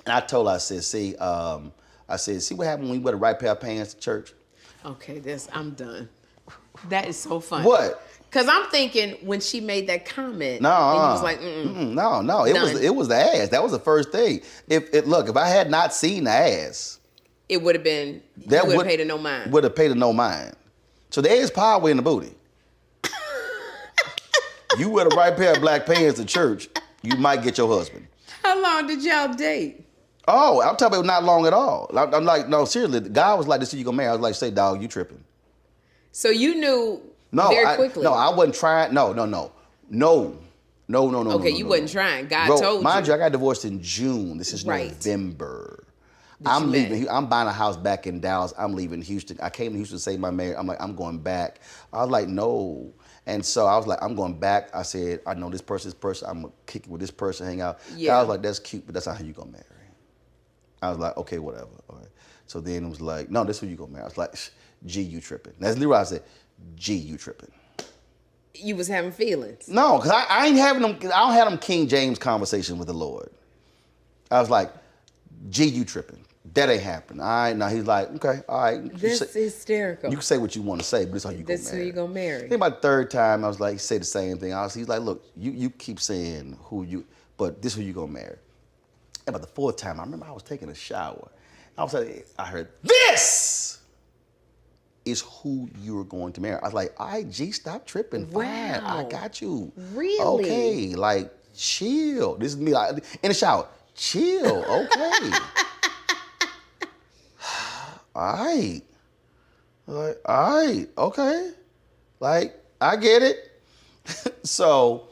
and I told her, I said, see what happened when you wear the right pair of pants to church? Okay, I'm done. That is so funny. What? Because I'm thinking when she made that comment, no, and he was like, no, it was the ass. That was the first thing. If I had not seen the ass, it would have been, you would have paid her no mind. Would have paid her no mind. So there is power in the booty. You wear the right pair of black pants to church, you might get your husband. How long did y'all date? Oh, I'm talking about not long at all. I'm like, no, seriously. The guy was like, this is you gonna marry. I was like, say, dog, you tripping. So you knew very quickly. I wasn't trying. No. Okay, you wasn't trying. God told you. Mind you, I got divorced in June. This is November. I'm leaving. I'm buying a house back in Dallas. I'm leaving Houston. I came to Houston to save my marriage. I'm like, I'm going back. I was like, no. And so I was like, I'm going back. I said, I know this person. I'm going to kick it with this person, hang out. Yeah. I was like, that's cute, but that's not how you going to marry. I was like, okay, whatever. All right. So then it was like, no, this is who you going to marry. I was like, G, you tripping. That's literally what I said, G, you tripping. You was having feelings. No, because I ain't having them, I don't have them King James conversation with the Lord. I was like, G, you tripping. That ain't happening. All right, now he's like, okay, all right. This is hysterical. You can say what you want to say, but this is how you This is who you gonna marry. I think about the third time, I was like, say the same thing. He's like, look, you keep saying but this is who you gonna marry. And about the fourth time, I remember I was taking a shower. I heard, this is who you're going to marry. I was like, all right, G, stop tripping. Wow. Fine, I got you. Really? Okay, like, chill. This is me like, in the shower. Chill, okay. All right. Like, all right, okay. Like, I get it. So,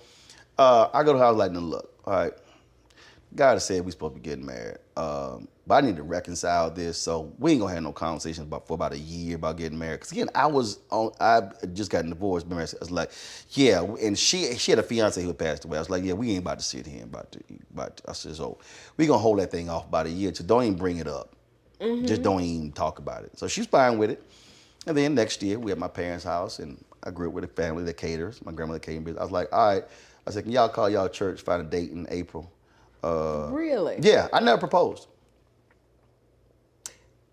I go to her, I was like, no, look, all right. God has said we're supposed to be getting married. But I need to reconcile this. So we ain't gonna have no conversations for about a year about getting married. Because again, I just got divorced. Remember, I was like, yeah, and she had a fiance who passed away. I was like, yeah, we ain't about to sit here I said, so we gonna hold that thing off about a year. So don't even bring it up. Mm-hmm. Just don't even talk about it. So she's fine with it. And then next year, we at my parents' house, and I grew up with a family that caters. My grandmother catering business. I was like, all right. I said, can y'all call y'all church, find a date in April? Really? Yeah, I never proposed.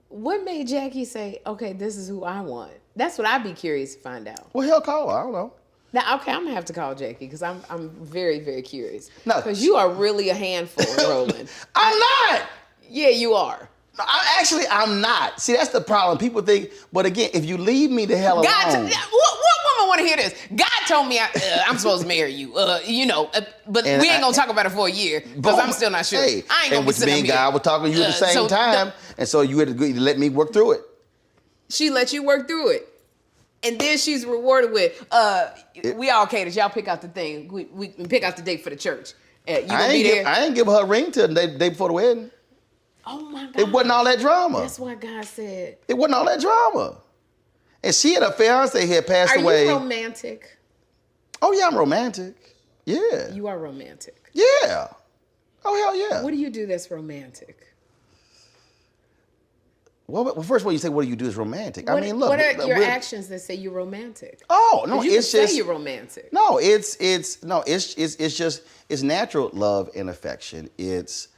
What made Jackie say, okay, this is who I want? That's what I'd be curious to find out. Well, he'll call her. I don't know. Now, okay, I'm gonna have to call Jackie because I'm very, very curious. No, because you are really a handful, Roland. I'm not. Yeah, you are. No, I'm not. See, that's the problem. People think, but again, if you leave me the hell alone. What woman want to hear this? God told me I'm supposed to marry you. But we ain't gonna talk about it for a year because I'm still not sure. Hey, I ain't gonna be sitting here. God was talking to you at the same time, and so you had to let me work through it. She let you work through it. And then she's rewarded with, we all catered. Y'all pick out the thing. We pick out the date for the church. You gonna be there? I ain't give her a ring till the day before the wedding. Oh my God. It wasn't all that drama. That's why God said. It wasn't all that drama. And she had a fiance here passed away. Are you romantic? Oh yeah, I'm romantic. Yeah. You are romantic. Yeah. Oh hell yeah. What do you do that's romantic? Well, first of all, you say, what do you do is romantic? What are your actions that say you're romantic? Oh no, it's just say you're romantic. No, it's natural love and affection. It's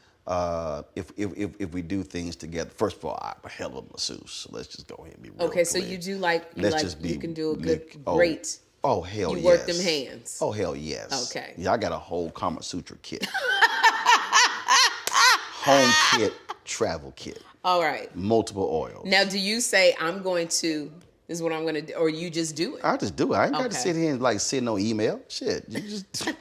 if we do things together. First of all, I'm a hell of a masseuse. So let's just go ahead and be real Okay, clear. so you do you can do a great Oh, hell yes. You work them hands. Oh, hell yes. Okay. Yeah, I got a whole Kama Sutra kit. Home kit, travel kit. All right. Multiple oils. Now, do you say, this is what I'm going to do, or you just do it? I just do it. I ain't got to sit here and like send no email. Shit. You just...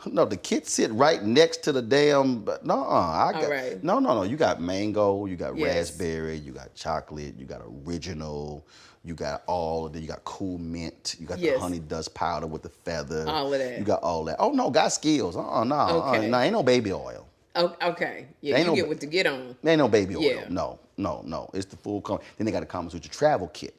No, the kit sit right next to the damn. No. You got mango, you got raspberry, you got chocolate, you got original, you got all of it. You got cool mint, you got the honey dust powder with the feather. All of that. You got all that. Oh no, got skills. No, ain't no baby oil. Oh, okay. Yeah, you get what to get on. Ain't no baby oil. Yeah. No. It's the full. Then they got a Kama Sutra travel kit.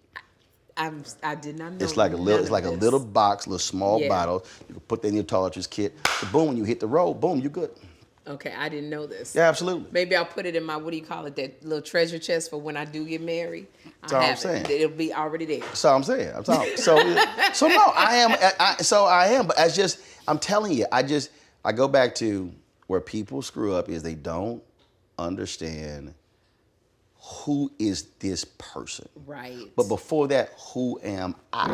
I did not know. It's like a little box, little small bottle. You can put that in your toiletries kit. So boom, when you hit the road, boom, you're good. Okay, I didn't know this. Yeah, absolutely. Maybe I'll put it in my, that little treasure chest for when I do get married. That's all I'm saying. It'll be already there. That's all I'm saying. So no, I am. But I'm telling you, I go back to where people screw up is they don't understand who is this person? Right. But before that, who am I?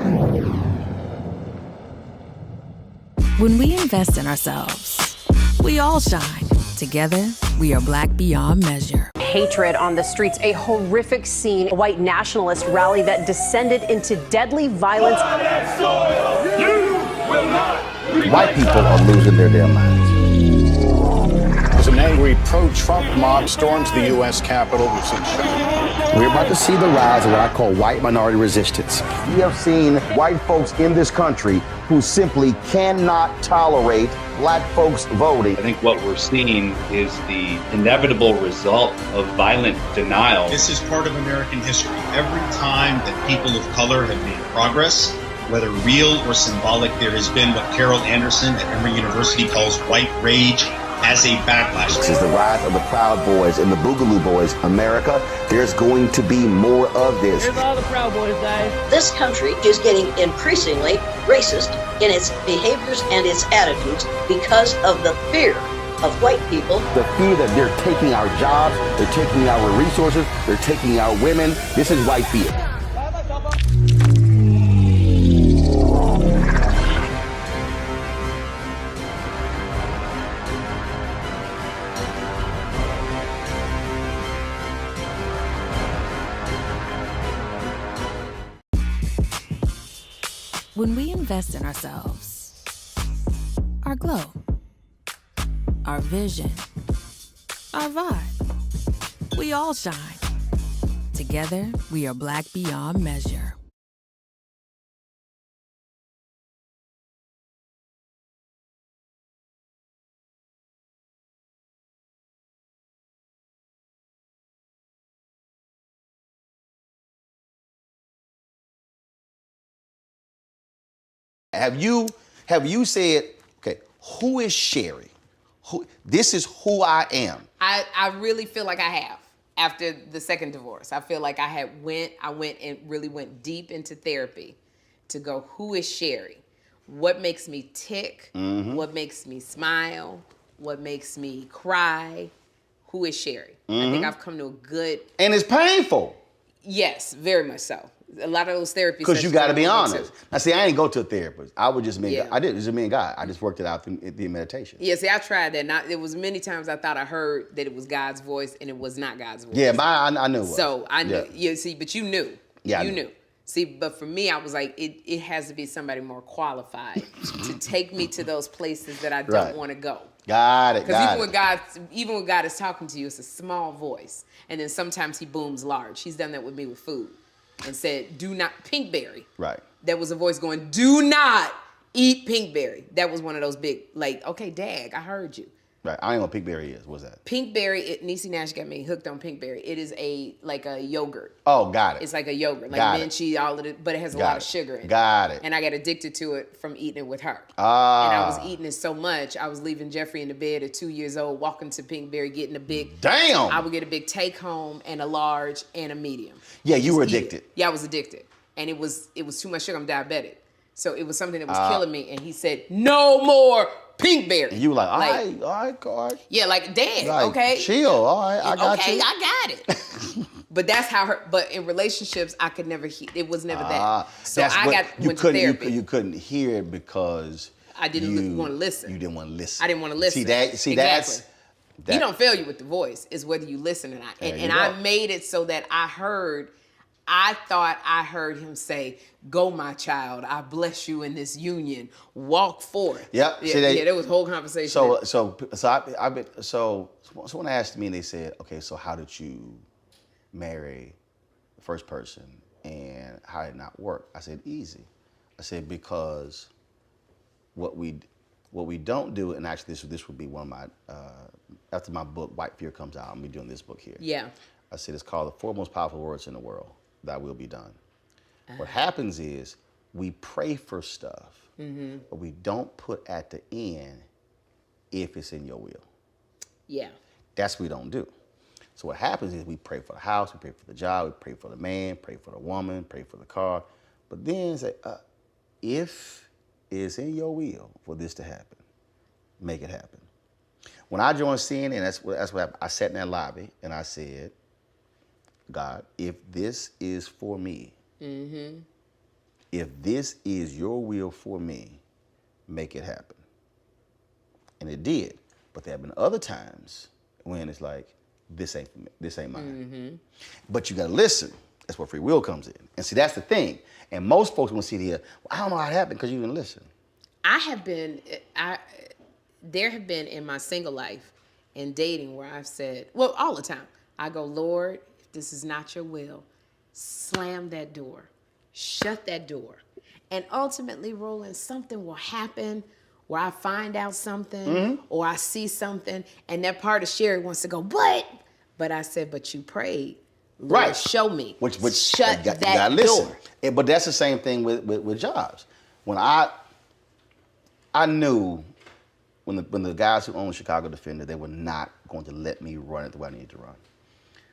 When we invest in ourselves, we all shine. Together, we are Black beyond measure. Hatred on the streets, a horrific scene, a white nationalist rally that descended into deadly violence. White people are losing their damn minds. As an angry pro-Trump mob storms the U.S. Capitol, we're about to see the rise of what I call white minority resistance. We have seen white folks in this country who simply cannot tolerate black folks voting. I think what we're seeing is the inevitable result of violent denial. This is part of American history. Every time that people of color have made progress, whether real or symbolic, there has been what Carol Anderson at Emory University calls white rage as a backlash. This is the rise of the Proud Boys and the Boogaloo Boys. America, there's going to be more of this. Here's all the Proud Boys, guys. This country is getting increasingly racist in its behaviors and its attitudes because of the fear of white people. The fear that they're taking our jobs, they're taking our resources, they're taking our women. This is white fear. When we invest in ourselves, our glow, our vision, our vibe, we all shine. Together, we are Black beyond measure. Have you said, okay, who is Sherri? This is who I am. I really feel like I have. After the second divorce, I feel like I went and really went deep into therapy to go, who is Sherri? What makes me tick? Mm-hmm. What makes me smile? What makes me cry? Who is Sherri? Mm-hmm. I think I've come to a good... And it's painful. Yes, very much so. A lot of those therapy because you got to be honest. Now, see, I didn't go to a therapist. I would just mean, I did. It was just me and God. I just worked it out through meditation. Yeah, see, I tried that. It was many times I thought I heard that it was God's voice, and it was not God's voice. Yeah, I knew it was. So I knew. Yeah, see, but you knew. Yeah, you knew. See, but for me, I was like, it has to be somebody more qualified to take me to those places that I don't want to go. Got it. Because even when God is talking to you, it's a small voice, and then sometimes He booms large. He's done that with me with food. And said, do not, pinkberry. Right. There was a voice going, do not eat pinkberry. That was one of those big, like, okay, Dag, I heard you. Right. I ain't know what pinkberry is. What's that? Pinkberry, Niecy Nash got me hooked on pinkberry. It is like a yogurt. Oh, got it. It's like a yogurt, like minty, all of it, but it has a lot of sugar in it. Got it. And I got addicted to it from eating it with her. Ah. And I was eating it so much, I was leaving Jeffrey in the bed at 2 years old, walking to pinkberry, getting a big. Damn. I would get a big take home and a large and a medium. Yeah, you were addicted. Yeah, I was addicted. And it was too much sugar. I'm diabetic. So it was something that was killing me. And he said, no more pinkberry. And you were like, all right, God. Yeah, like, Dad, like, okay. Chill, all right, I got you. Okay, I got it. But that's how but in relationships, I could never hear, it was never that. So went to therapy. You couldn't hear it because I didn't want to listen. You didn't want to listen. I didn't want to listen. See, that's... He don't fail you with the voice. It's whether you listen or not. And I made it so that I thought I heard him say, "Go, my child. I bless you in this union. Walk forth." Yep. Yeah, there was a whole conversation. So someone asked me and they said, "Okay, so how did you marry the first person and how did it not work?" I said, "Easy." I said, because what we don't do, and actually this would be one of my after my book White Fear comes out, I'm gonna be doing this book here. Yeah. I said it's called The Four Most Powerful Words in the World, Thy Will Be Done. What happens is we pray for stuff, but we don't put at the end, if it's in your will. Yeah. That's what we don't do. So what happens is we pray for the house, we pray for the job, we pray for the man, pray for the woman, pray for the car, but then say, if it's in your will for this to happen, make it happen. When I joined CNN, that's what happened. I sat in that lobby and I said, God, if this is for me, if this is your will for me, make it happen. And it did. But there have been other times when it's like, this ain't for me, this ain't mine. But you gotta listen. That's where free will comes in. And see, that's the thing. And most folks want to sit here, well, I don't know how it happened because you didn't listen. There have been in my single life and dating where I've said, well, all the time, I go, Lord, if this is not your will, slam that door, shut that door. And ultimately, Roland, something will happen where I find out something or I see something, and that part of Sherri wants to go, but I said, but you prayed. Lord, right. Show me. Which shut you that listen. door. But that's the same thing with jobs. When I knew when the guys who owned Chicago Defender, they were not going to let me run it the way I needed to run.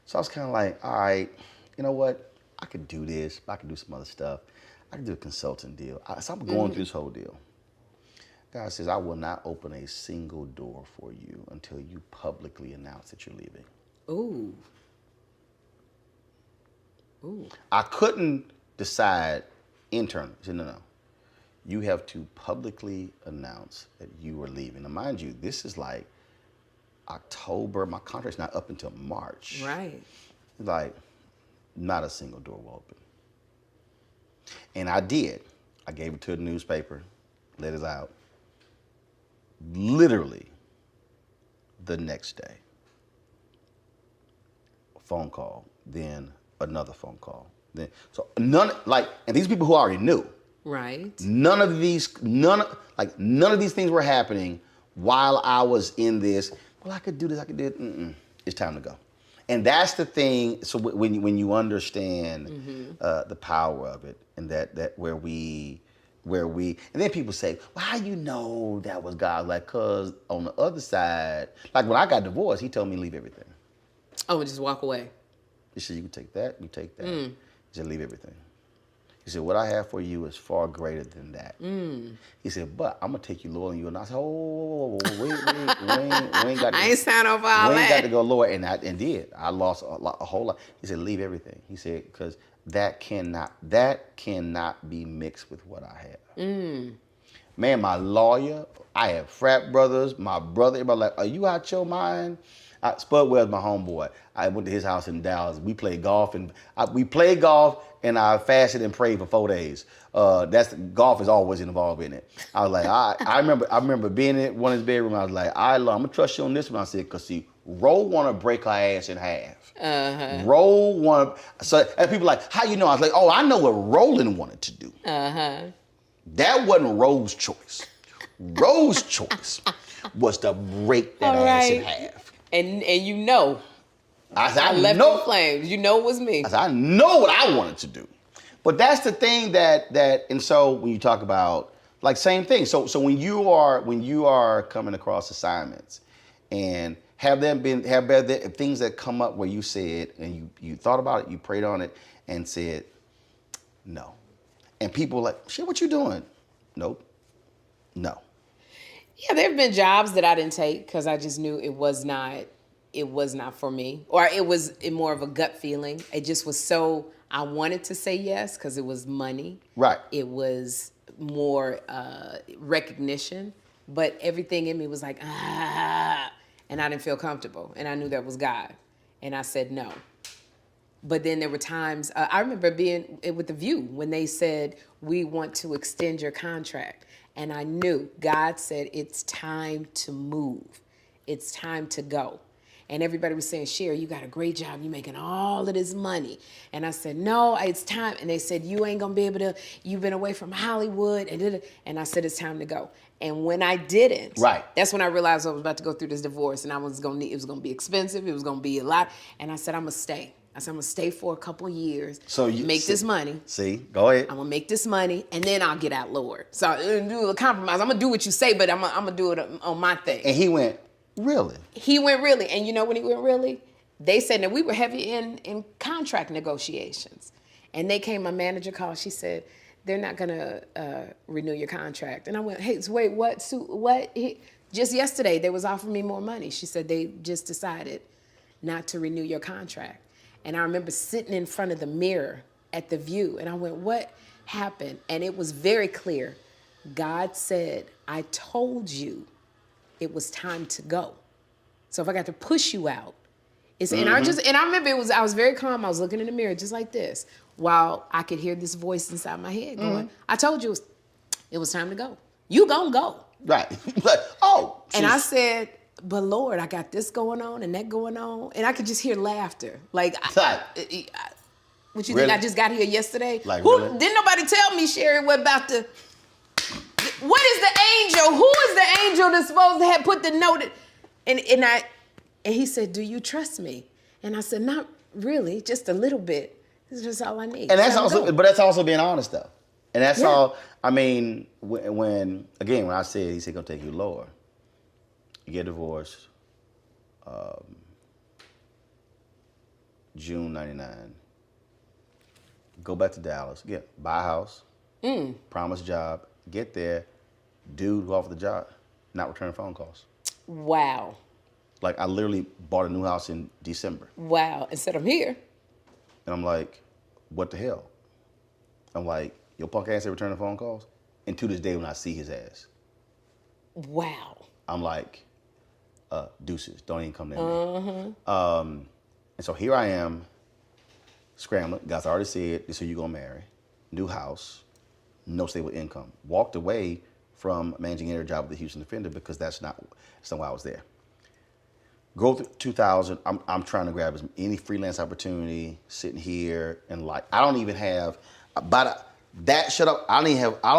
So I was kind of like, all right, you know what? I could do this. I could do some other stuff. I could do a consulting deal. So I'm going through this whole deal. God says, I will not open a single door for you until you publicly announce that you're leaving. Ooh. I couldn't decide internally. I said, no. You have to publicly announce that you are leaving. Now, mind you, this is like October. My contract's not up until March. Right. Like, not a single door will open. And I did. I gave it to the newspaper, let it out. Literally the next day. A phone call, then another phone call. Then and these people who already knew. Right. None of these things were happening while I was in this. Well, I could do this, I could do it. It's time to go. And that's the thing. So when you understand the power of it, and that where we, and then people say, well, how you know that was God? Like, cause on the other side, like when I got divorced, he told me to leave everything. Oh, and just walk away. He said, you can take that, you take that. He said, leave everything. He said, what I have for you is far greater than that. He said, but I'm going to take you lower than you. And I said, oh, wait, we ain't got to. I ain't signed over all that. We ain't got to go lower. And I did. I lost a whole lot. He said, leave everything. He said, because that cannot be mixed with what I have. Man, my lawyer, I have frat brothers, my brother, everybody like, are you out your mind? Spud Wells, my homeboy. I went to his house in Dallas. We played golf, and I fasted and prayed for 4 days. Golf is always involved in it. I was like, I remember being in one of his bedroom. I was like, I'm gonna trust you on this one. I said, because see, Ro wanna break her ass in half. Ro wanna. So and people like, how you know? I was like, oh, I know what Roland wanted to do. That wasn't Ro's choice. Ro's choice was to break that ass in half. And you know. I left the flames. You know it was me. I know what I wanted to do. But that's the thing that and so when you talk about like same thing. So when you are coming across assignments and have there things that come up where you said and you thought about it, you prayed on it and said no. And people like, shit, what you doing? Nope. No. Yeah, there have been jobs that I didn't take because I just knew it was not it was not for me, or it was more of a gut feeling. It just was so, I wanted to say yes because it was money. Right. It was more recognition, but everything in me was like, and I didn't feel comfortable. And I knew that was God. And I said no. But then there were times, I remember being with The View when they said, we want to extend your contract. And I knew God said, it's time to move. It's time to go. And everybody was saying, Sherri, you got a great job. You're making all of this money. And I said, no, it's time. And they said, you ain't going to be able to, you've been away from Hollywood. And I said, it's time to go. And when I didn't, that's when I realized I was about to go through this divorce and it was going to be expensive. It was going to be a lot. And I said, I'm going to stay. I said, I'm going to stay for a couple of years, so you make this money. See, go ahead. I'm going to make this money, and then I'll get out, Lord. So do a compromise. I'm going to do what you say, but I'm going to do it on my thing. And he went, really? He went really. And you know when he went really? They said that we were heavy in contract negotiations. And they came, my manager called, she said, they're not going to renew your contract. And I went, hey, so wait, what? Just yesterday, they was offering me more money. She said, they just decided not to renew your contract. And I remember sitting in front of the mirror at The View, and I went, what happened? And it was very clear. God said, I told you it was time to go. So if I got to push you out, and I remember I was very calm. I was looking in the mirror just like this, while I could hear this voice inside my head going, I told you it was time to go. You gonna go. Right. Like, oh. And I said, but Lord, I got this going on and that going on. And I could just hear laughter. Like, what you think, I just got here yesterday? Like, really? Didn't nobody tell me, Sherri, what is the angel? Who is the angel that's supposed to have put the note? And he said, do you trust me? And I said, not really, just a little bit. This is just all I need. And that's also being honest though. And that's all, I mean, when I said, he said, gonna take you lower. You get divorced, June 99. Go back to Dallas, buy a house, promise job, get there, dude who offered the job, not returning phone calls. Wow. Like I literally bought a new house in December. Wow, and said I'm here. And I'm like, what the hell? I'm like, your punk ass ain't returning phone calls? And to this day when I see his ass. Wow. I'm like, deuces, don't even come near me. And so here I am, scrambling. God's already said, this is who you're gonna marry. New house, no stable income. Walked away from managing editor job with the Houston Defender because that's not why I was there. Growth 2000, I'm trying to grab any freelance opportunity, sitting here, and like, I don't even have, I don't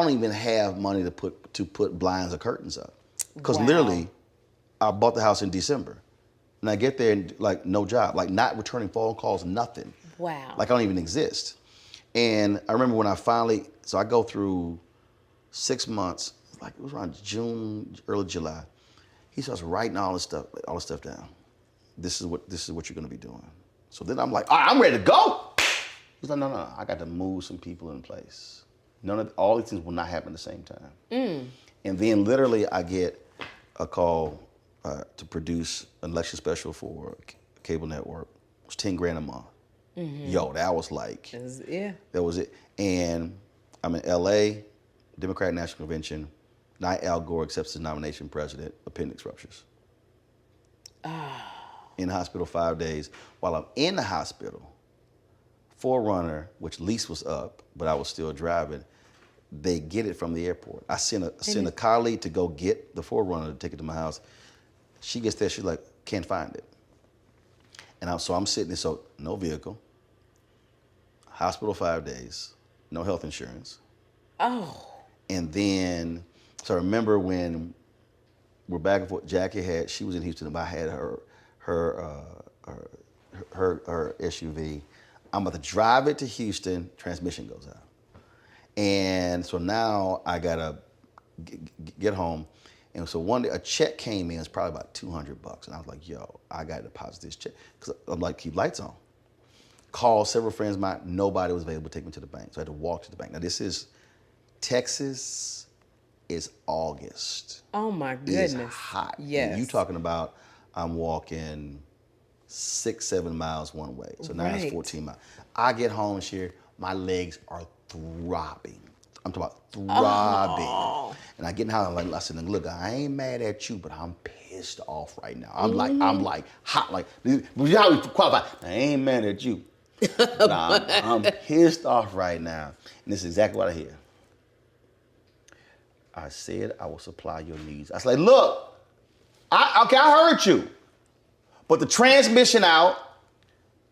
even have money to put blinds or curtains up. Because literally, I bought the house in December. And I get there and like no job, like not returning phone calls, nothing. Wow. Like I don't even exist. And I remember when so I go through 6 months, like it was around June, early July. He starts writing all this stuff down. This is what you're gonna be doing. So then I'm like, all right, I'm ready to go. He's like, no, I got to move some people in place. All these things will not happen at the same time. And then literally I get a call to produce an election special for a cable network. It was $10,000 a month. Yo, that was like, that was it. And I'm in LA, Democratic National Convention. Night Al Gore accepts his nomination president, appendix ruptures. In the hospital 5 days. While I'm in the hospital, Forerunner, which lease was up, but I was still driving, they get it from the airport. I sent a colleague to go get the Forerunner to take it to my house. She gets there, she's like, can't find it. And I'm sitting there, so no vehicle, hospital 5 days, no health insurance. Oh. And then, so I remember when we're back and forth, she was in Houston, but I had her SUV. I'm about to drive it to Houston, transmission goes out. And so now I gotta get home. And so one day a check came in, it's probably about $200. And I was like, yo, I gotta deposit this check. Cause I'm like, keep lights on. Called several friends of mine, nobody was available to take me to the bank. So I had to walk to the bank. Now this is Texas, it's August. Oh my goodness. It's hot. Yes. And you talking about, I'm walking 6-7 miles one way. So now it's 14 miles. I get home, Sherri, my legs are throbbing. I'm talking about throbbing. Oh. And I get in the house, I said, look, I ain't mad at you, but I'm pissed off right now. I'm like hot, like, you know how we qualify. I ain't mad at you. I'm pissed off right now. And this is exactly what I hear. I said I will supply your needs. I was like, look, I heard you. But the transmission out,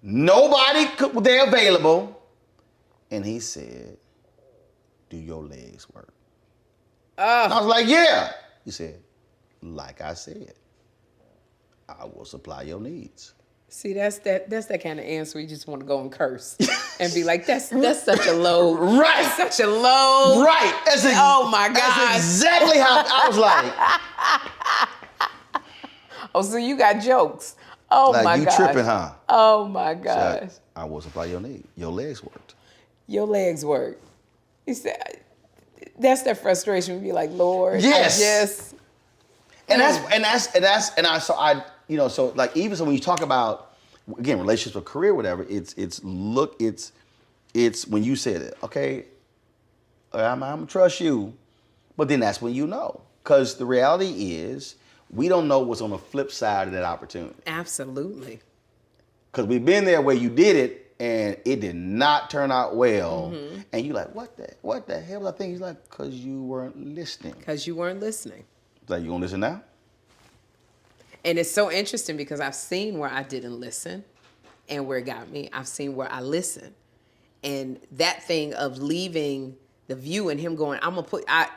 nobody was there available. And he said, do your legs work? And I was like, yeah. He said, like I said, I will supply your needs. See, that's that kind of answer you just want to go and curse and be like, that's such a low, right? That's such a low, right? Oh my God! That's exactly how I was like. Oh, so you got jokes? Oh like, my God! You tripping, huh? Oh my gosh! So I will supply your need. Your legs worked. Your legs worked. He said, that's that frustration. Be like, Lord, yes. I just. So like even so when you talk about again relationships or career, whatever, it's when you said it, okay, I'm gonna trust you, but then that's when you know, because the reality is we don't know what's on the flip side of that opportunity. Absolutely. Because we've been there where you did it and it did not turn out well, and you're like, what the hell was I thinking? He's like, because you weren't listening. Because you weren't listening. Like, you gonna listen now? And it's so interesting because I've seen where I didn't listen and where it got me. I've seen where I listened. And that thing of leaving the view and him going, apparently I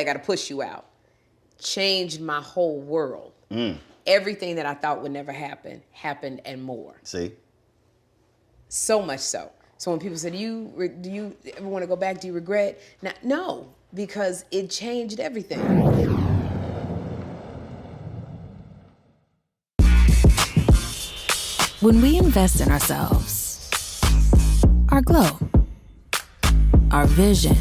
got to push you out, changed my whole world. Everything that I thought would never happen, happened and more. See? So much so. So when people say, do you ever want to go back? Do you regret? No, because it changed everything. When we invest in ourselves, our glow, our vision,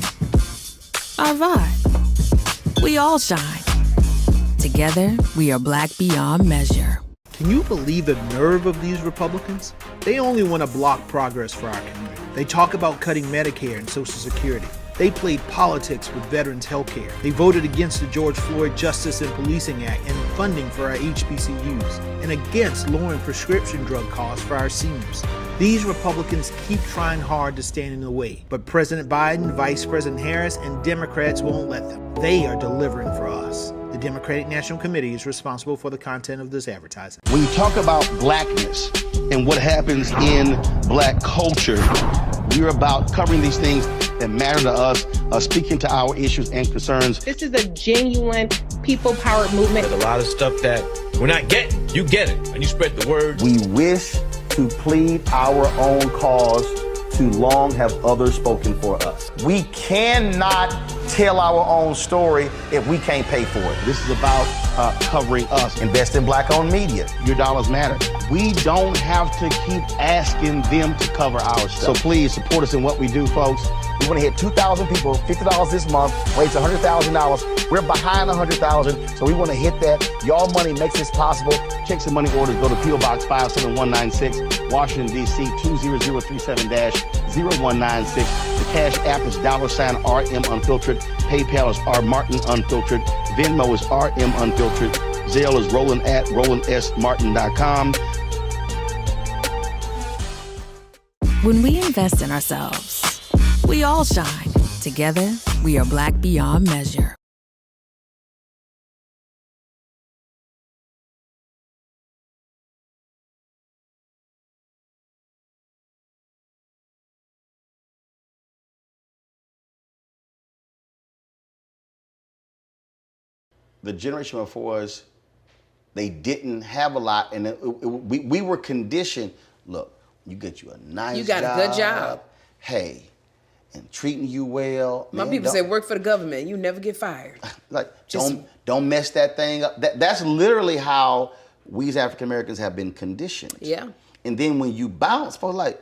our vibe, we all shine. Together, we are Black beyond measure. Can you believe the nerve of these Republicans? They only want to block progress for our community. They talk about cutting Medicare and Social Security. They played politics with veterans' health care. They voted against the George Floyd Justice and Policing Act and funding for our HBCUs, and against lowering prescription drug costs for our seniors. These Republicans keep trying hard to stand in the way, but President Biden, Vice President Harris, and Democrats won't let them. They are delivering for us. The Democratic National Committee is responsible for the content of this advertising. When you talk about blackness and what happens in black culture, we're about covering these things that matter to us, speaking to our issues and concerns. This is a genuine people-powered movement. There's a lot of stuff that we're not getting. You get it, and you spread the word. We wish to plead our own cause. Too long have others spoken for us. We cannot tell our own story if we can't pay for it. This is about covering us. Invest in black-owned media. Your dollars matter. We don't have to keep asking them to cover our stuff. So please support us in what we do, folks. We want to hit 2,000 people, $50 this month, raise $100,000. We're behind 100,000, so we want to hit that. Y'all money makes this possible. Check some money orders. Go to P.O. Box 57196, Washington, D.C. 20037-0196. The Cash App is $RM Unfiltered. PayPal is R Martin Unfiltered. Venmo is RM Unfiltered. Zelle is Roland at RolandSMartin.com. When we invest in ourselves, we all shine. Together, we are Black beyond measure. The generation before us, they didn't have a lot, and we were conditioned. Look, you get you a nice job. You got a good job. Hey, and treating you well. My people say work for the government. You never get fired. Like, don't mess that thing up. That's literally how we as African Americans have been conditioned. Yeah. And then when you bounce, folks like,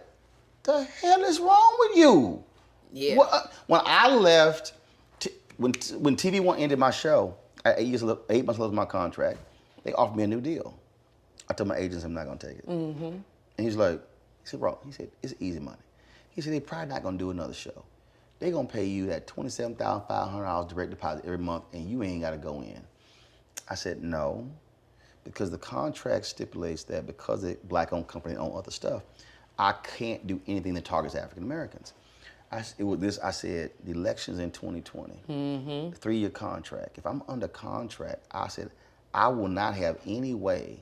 the hell is wrong with you? Yeah. When I left, when TV One ended my show, 8 months left of my contract, they offered me a new deal. I told my agents I'm not gonna take it. Mm-hmm. And he's like, bro, it's easy money. He said, they probably not gonna do another show. They gonna pay you that $27,500 direct deposit every month and you ain't gotta go in. I said, no, because the contract stipulates that because the black-owned company own other stuff, I can't do anything that targets African Americans. I said, the election's in 2020, 3-year contract. If I'm under contract, I said, I will not have any way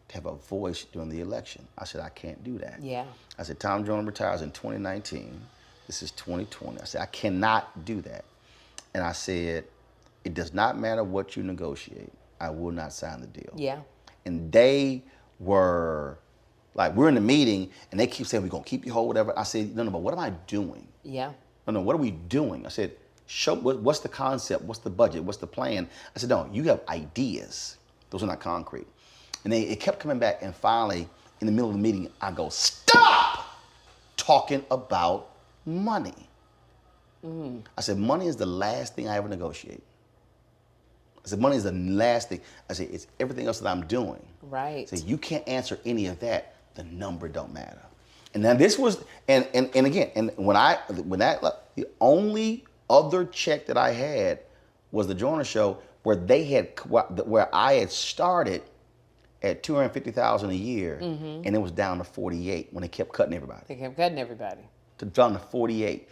to have a voice during the election. I said, I can't do that. Yeah. I said, Tom Joyner retires in 2019. This is 2020. I said, I cannot do that. And I said, it does not matter what you negotiate. I will not sign the deal. Yeah. And they were like, we're in the meeting and they keep saying, we're gonna keep you whole, whatever. I said, no, but what am I doing? Yeah. No, what are we doing? I said, show what's the concept, what's the budget, what's the plan? I said, no, you have ideas. Those are not concrete. And it kept coming back, and finally, in the middle of the meeting, I go, stop talking about money. I said, money is the last thing I ever negotiate. I said, money is the last thing. I said, it's everything else that I'm doing. Right. I said, you can't answer any of that. The number don't matter. And now this was, and again, and the only other check that I had was the Joyner Show, where I had started at $250,000 a year, and it was down to 48 when they kept cutting everybody. They kept cutting everybody. Down to 48.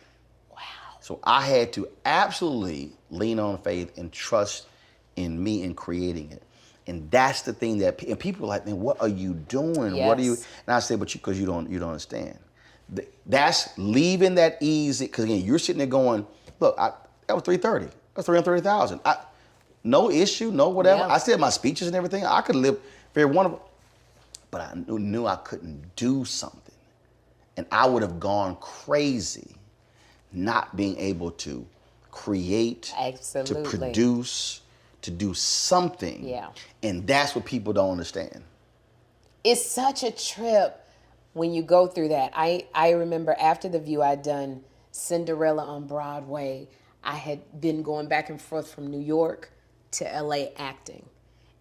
Wow. So I had to absolutely lean on faith and trust in me in creating it. And that's the thing that, and people are like, man, what are you doing? Yes. What are you? And I said, but because you don't understand. That's leaving that easy, because again, you're sitting there going, look, that was $330,000. That's $330,000. No issue, no whatever. Yeah. I said my speeches and everything. I could live very wonderful, but I knew I couldn't do something. And I would have gone crazy not being able to create, Absolutely. to produce, to do something. Yeah. And that's what people don't understand. It's such a trip when you go through that. I remember after The View, I'd done Cinderella on Broadway. I had been going back and forth from New York to LA acting.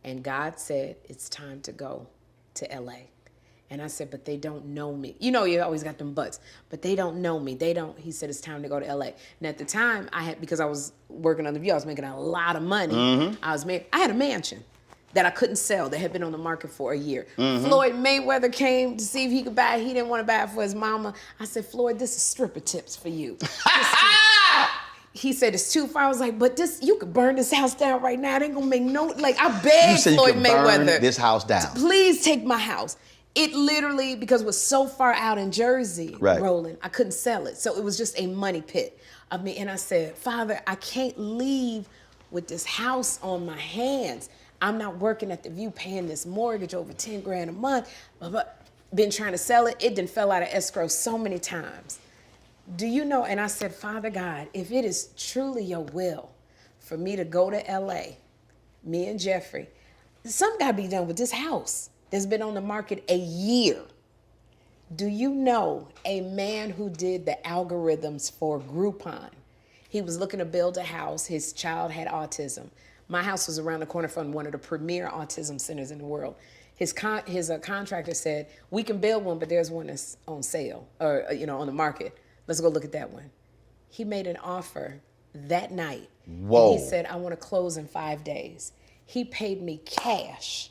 And God said, it's time to go to LA. And I said, but they don't know me. You know, you always got them buts, but they don't know me. He said, it's time to go to LA. And at the time, because I was working on The View, I was making a lot of money. I had a mansion that I couldn't sell that had been on the market for a year. Floyd Mayweather came to see if he could buy it. He didn't want to buy it for his mama. I said, Floyd, this is stripper tips for you. He said, it's too far. I was like, but you could burn this house down right now. It ain't gonna make I begged Floyd Mayweather. Burn this house down. Please take my house. It literally, because it was so far out in Jersey, right, Roland, I couldn't sell it. So it was just a money pit. And I said, Father, I can't leave with this house on my hands. I'm not working at The View paying this mortgage over $10,000 a month. Been trying to sell it. It done fell out of escrow so many times. Do you know? And I said, Father God, if it is truly your will for me to go to LA, me and Jeffrey, something got to be done with this house that's been on the market a year. Do you know a man who did the algorithms for Groupon? He was looking to build a house. His child had autism. My house was around the corner from one of the premier autism centers in the world. His contractor said, we can build one, but there's one that's on sale or on the market. Let's go look at that one. He made an offer that night. Whoa. And he said, I want to close in 5 days. He paid me cash.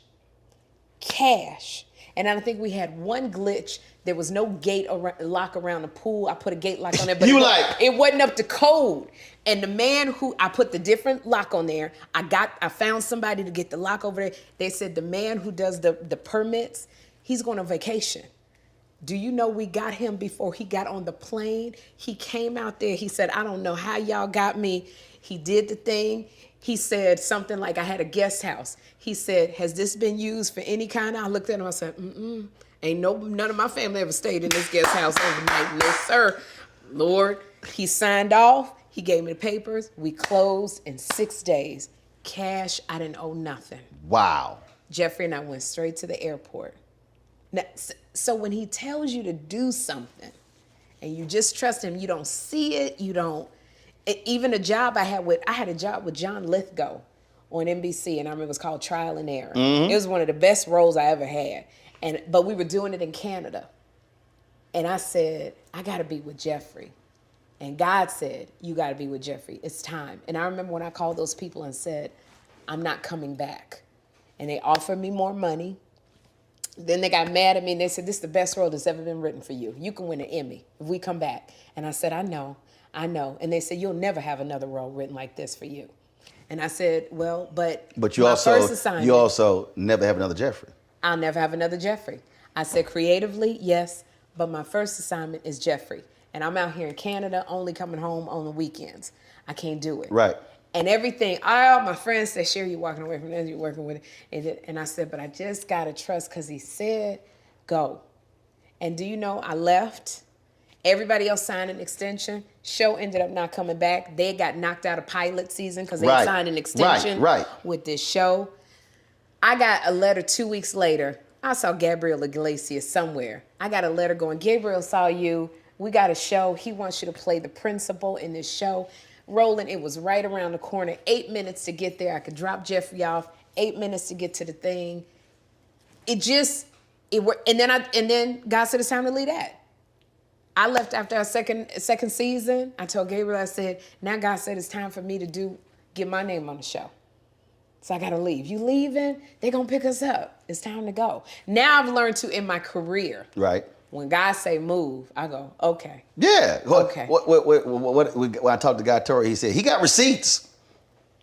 And I think we had one glitch. There was no gate lock around the pool. I put a gate lock on it, but it wasn't up to code. And the man who, I put the different lock on there, I found somebody to get the lock over there. They said the man who does the permits, he's going on vacation. Do you know we got him before he got on the plane? He came out there. He said, I don't know how y'all got me. He did the thing. He said something like, I had a guest house. He said, has this been used for any kind? I looked at him, I said, ain't none of my family ever stayed in this guest house overnight. No, sir. Lord, he signed off. He gave me the papers. We closed in 6 days. Cash, I didn't owe nothing. Wow. Jeffrey and I went straight to the airport. Now, so when he tells you to do something and you just trust him, you don't see it, even a job I had a job with John Lithgow on NBC, and I remember it was called Trial and Error. Mhm. It was one of the best roles I ever had, but we were doing it in Canada. And I said, I got to be with Jeffrey. And God said, you got to be with Jeffrey. It's time. And I remember when I called those people and said, I'm not coming back. And they offered me more money. Then they got mad at me and they said, this is the best role that's ever been written for you. You can win an Emmy if we come back. And I said, I know. And they said, you'll never have another role written like this for you. And I said, well, but you my also first assignment, you also never have another Jeffrey. I'll never have another Jeffrey. I said, creatively, yes, but my first assignment is Jeffrey. And I'm out here in Canada, only coming home on the weekends. I can't do it. Right. And everything, all my friends said, Sherri, you're walking away from this, you're working with it. And I said, but I just got to trust because he said, go. And do you know, I left. Everybody else signed an extension. Show ended up not coming back. They got knocked out of pilot season because they signed an extension with this show. I got a letter 2 weeks later. I saw Gabriel Iglesias somewhere. I got a letter going, Gabriel saw you. We got a show. He wants you to play the principal in this show. Roland, it was right around the corner. 8 minutes to get there. I could drop Jeffrey off. 8 minutes to get to the thing. And then God said it's time to leave that. I left after our second season. I told Gabriel, I said, now God said it's time for me to get my name on the show. So I gotta leave. You leaving? They're gonna pick us up. It's time to go. Now I've learned to, in my career, right? When God say move, I go, okay. Yeah. Okay. When I talked to Guy Torrey, he said he got receipts.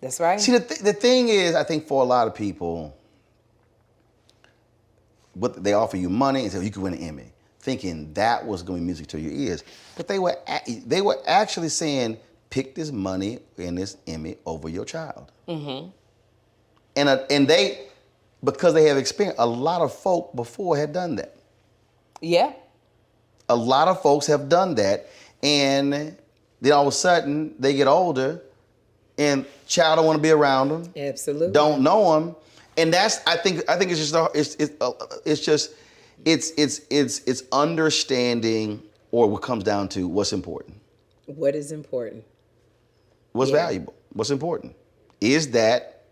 That's right. See, the thing is, I think for a lot of people, they offer you money and say you can win an Emmy, thinking that was going to be music to your ears. But they were actually saying, pick this money and this Emmy over your child. Mm-hmm. And they, because they have experience, a lot of folk before had done that. Yeah. A lot of folks have done that, and then all of a sudden they get older, and child don't want to be around them. Absolutely. Don't know them, and I think it's understanding, or what comes down to what's important. What is important? What's valuable? What's important? Is that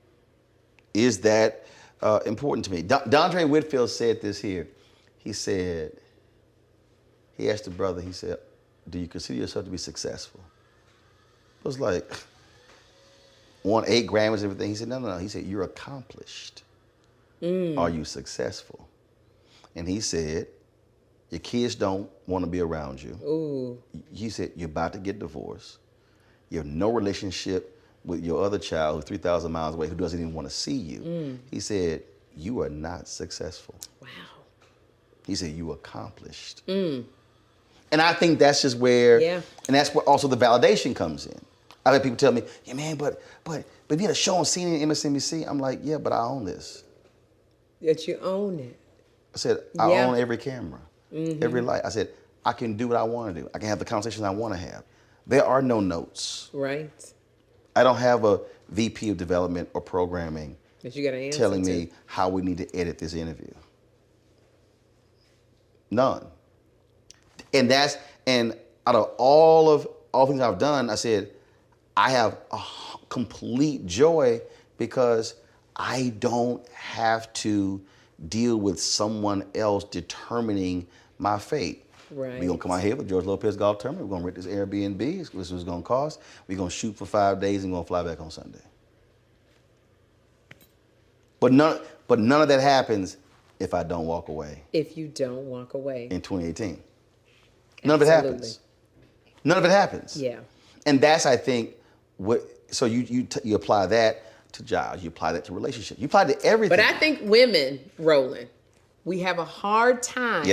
important to me? Dondre Whitfield said this here. He asked the brother, he said, do you consider yourself to be successful? It was like, won 8 Grammys and everything. He said, no. He said, you're accomplished. Are you successful? And he said, your kids don't want to be around you. Ooh. He said, you're about to get divorced. You have no relationship with your other child who's 3,000 miles away who doesn't even want to see you. He said, you are not successful. Wow. He said, you accomplished. And I think that's just where, and that's where also the validation comes in. I've had people tell me, yeah, man, but you had a show on CNN and MSNBC. I'm like, yeah, but I own this. That you own it. I said, I own every camera, every light. I said, I can do what I want to do. I can have the conversation I want to have. There are no notes. Right. I don't have a VP of development or programming that you gotta answer telling me how we need to edit this interview. None. And out of all things I've done, I said, I have a complete joy because I don't have to deal with someone else determining my fate. Right. We're gonna come out here with George Lopez Golf Tournament. We're gonna rent this Airbnb. This is what it's gonna cost. We're gonna shoot for 5 days and we're gonna fly back on Sunday. But none of that happens if I don't walk away. If you don't walk away. In 2018. None of it happens. None of it happens. Yeah. And that's, I think, so you apply that to jobs, you apply that to relationships, you apply it to everything. But I think women, Roland, we have a hard time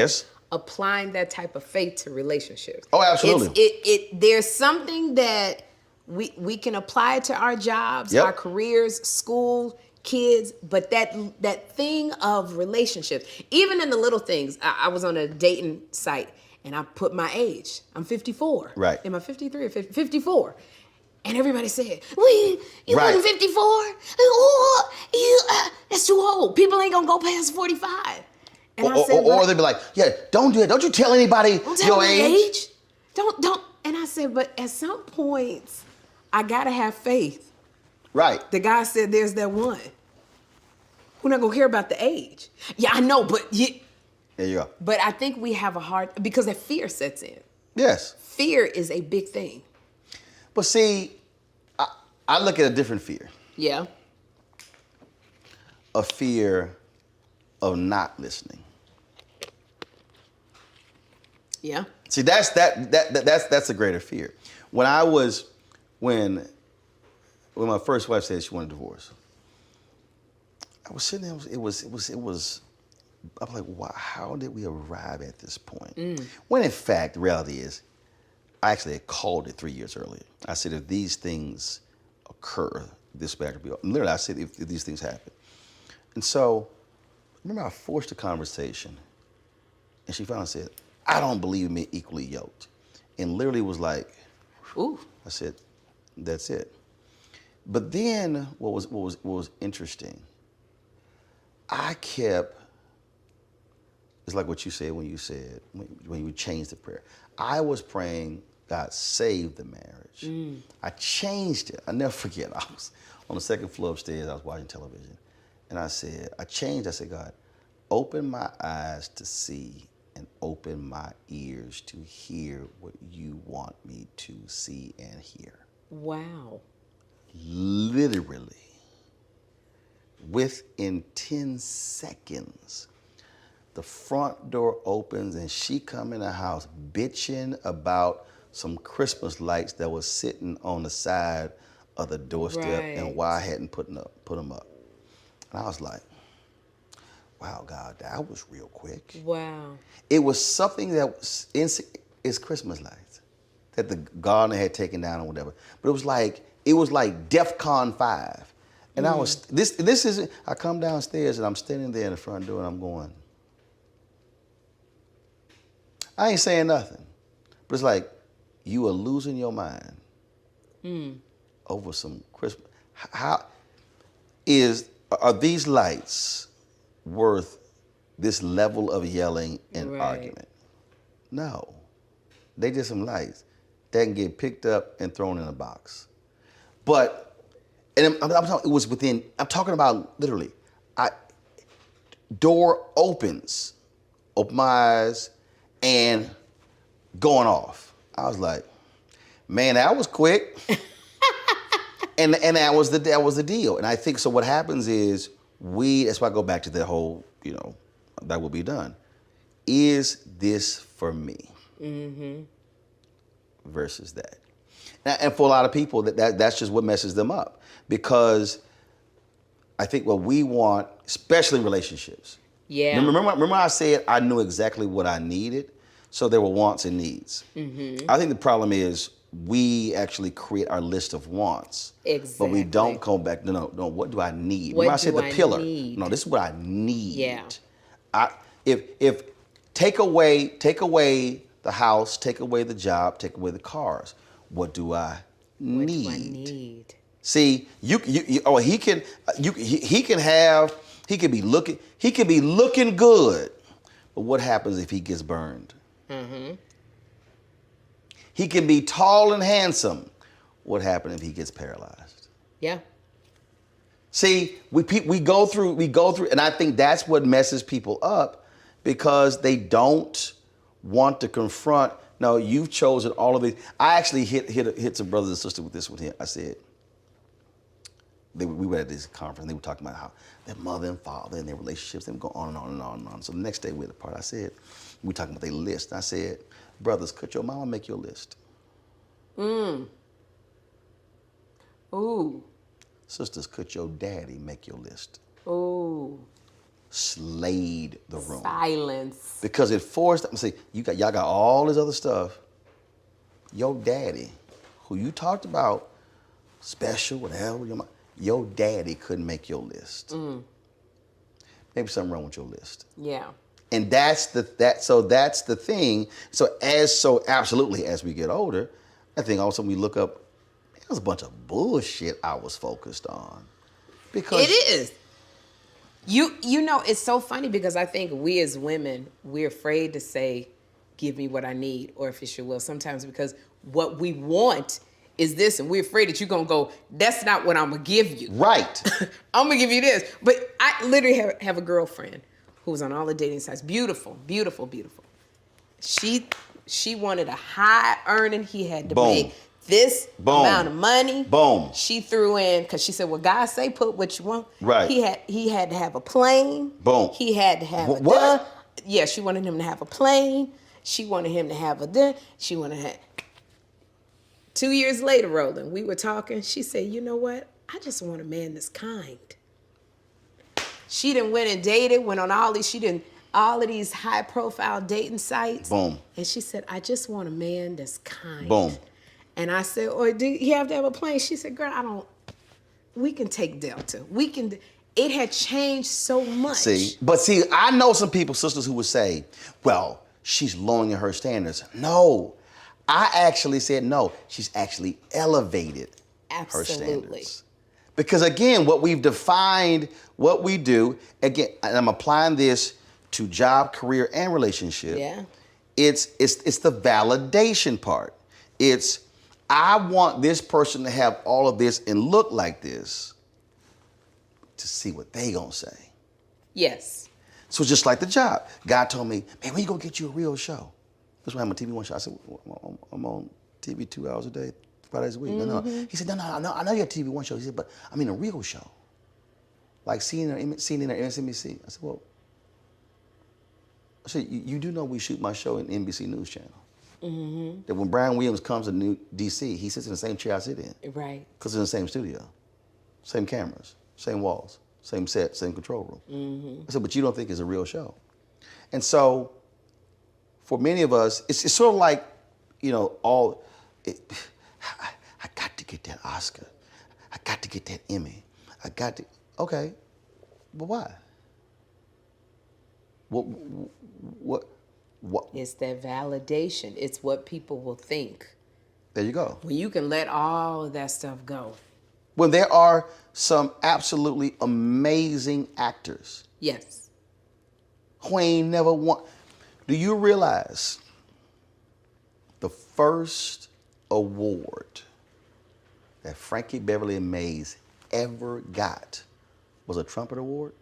applying that type of faith to relationships. Oh, absolutely. There's something that we can apply it to our jobs, our careers, school, kids, but that thing of relationships, even in the little things. I was on a dating site and I put my age. I'm 54. Right. Am I 53 or 54? And everybody said, well, you wasn't 54? Oh, that's too old. People ain't gonna go past 45. And I said, or they'd be like, yeah, don't do it. Don't you tell anybody your age. Don't. And I said, but at some point, I gotta have faith. Right. The guy said there's that one. We're not gonna care about the age. Yeah, I know, but There you go. But I think we have a hard, because that fear sets in. Yes. Fear is a big thing. But see, I look at a different fear. Yeah. A fear of not listening. Yeah. See, that's a greater fear. When my first wife said she wanted a divorce, I was sitting there. It was. I'm like, wow, how did we arrive at this point? When in fact, the reality is, I actually had called it 3 years earlier. I said, if these things occur, this way I could be. Literally, I said, if these things happen. And so, remember, I forced a conversation, and she finally said, I don't believe in being equally yoked. And literally was like, ooh. I said, that's it. But then what was interesting, I kept, it's like what you said when you changed the prayer. I was praying, God, save the marriage. I changed it. I never forget. I was on the second floor upstairs, I was watching television. And I said, God, open my eyes to see and open my ears to hear what you want me to see and hear. Wow. Literally, within 10 seconds, the front door opens and she come in the house bitching about some Christmas lights that was sitting on the side of the doorstep and why I hadn't put them up. And I was like, wow, God, that was real quick. Wow. It was something that was it's Christmas lights that the gardener had taken down or whatever. But it was like DEFCON 5. And I was, this is, I come downstairs and I'm standing there in the front door and I'm going, I ain't saying nothing. But it's like, you are losing your mind over some Christmas. Are these lights worth this level of yelling and argument? No. They just some lights that can get picked up and thrown in a box. But, and I'm talking, it was within, I'm talking about literally, door opens, open my eyes, and going off. I was like, man, that was quick. and that was the deal. And I think, so what happens is that's why I go back to the whole, that will be done. Is this for me? Versus that. And for a lot of people, that's just what messes them up. Because I think what we want, especially in relationships. Yeah. Remember I said I knew exactly what I needed, so there were wants and needs. I think the problem is we actually create our list of wants. Exactly. But we don't go back, no, what do I need? Remember I said the pillar. Need? No, this is what I need. Yeah. If take away the house, take away the job, take away the cars, what do I need? What do I need? See, he can be looking good, but what happens if he gets burned? He can be tall and handsome. What happens if he gets paralyzed? Yeah. See, we go through, and I think that's what messes people up, because they don't want to confront. No, you've chosen all of these. I actually hit some brothers and sisters with this with him. I said, we were at this conference, and they were talking about how their mother and father and their relationships, they would go on and on and on and on. So the next day we had a part, I said, we were talking about their list. I said, brothers, could your mama make your list? Ooh. Sisters, could your daddy make your list? Ooh. Slayed the room. Silence. Because it forced them to say, y'all got all this other stuff. Your daddy, who you talked about, special, whatever, your daddy couldn't make your list. Maybe something wrong with your list. Yeah. And that's the thing. So absolutely, as we get older, I think also we look up, there's a bunch of bullshit I was focused on. Because it is. You know, it's so funny because I think we as women, we're afraid to say, give me what I need, or if it's your will, sometimes because what we want is this, and we're afraid that you're gonna go, that's not what I'm gonna give you. Right. I'm gonna give you this. But I literally have a girlfriend who was on all the dating sites. Beautiful, beautiful, beautiful. She wanted a high earning. He had to make this amount of money. Boom. She threw in, because she said, well, God say put what you want. Right. He had to have a plane. Boom. He had to have what? Yeah, she wanted him to have a plane. She wanted him to have a she wanted to have. 2 years later, Roland, we were talking. She said, you know what? I just want a man that's kind. She done went and dated, went on all of these high profile dating sites. Boom. And she said, I just want a man that's kind. Boom. And I said, oh, do you have to have a plane? She said, girl, we can take Delta. It had changed so much. But I know some people, sisters, who would say, well, she's lowering her standards. No, I actually said no. She's actually elevated her standards. Because again, what we've defined, what we do, again, and I'm applying this to job, career, and relationship. Yeah. It's the validation part. It's, I want this person to have all of this and look like this to see what they gonna say. Yes. So just like the job. God told me, man, when you gonna get you a real show? That's why I'm on TV one show. I said, I'm on TV 2 hours a day, 5 days a week. No. He said, no, I know you're TV one show. He said, but I mean a real show. Like CNN or MSNBC. I said, well, you do know we shoot my show in NBC News Channel. Mm-hmm. That when Brian Williams comes to DC, he sits in the same chair I sit in. Right. Because it's in the same studio, same cameras, same walls, same set, same control room. Mm-hmm. I said, but you don't think it's a real show. And so, for many of us, it's sort of like, I got to get that Oscar. I got to get that Emmy. Okay, but why? What? It's that validation. It's what people will think. There you go. When you can let all of that stuff go. When there are some absolutely amazing actors. Yes. Who ain't never won. Do you realize the first award that Frankie Beverly Mays ever got was a trumpet award?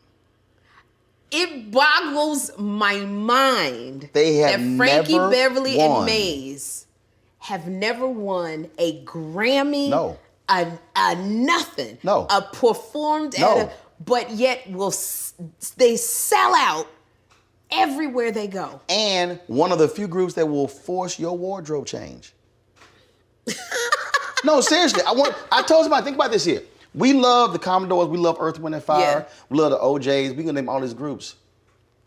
It boggles my mind that Frankie Beverly and Mays have never won a Grammy. No. A nothing. No. A performed but yet they sell out everywhere they go. And one of the few groups that will force your wardrobe change. No, seriously. I told somebody, think about this here. We love the Commodores, we love Earth, Wind & Fire, we love the OJs, we can name all these groups.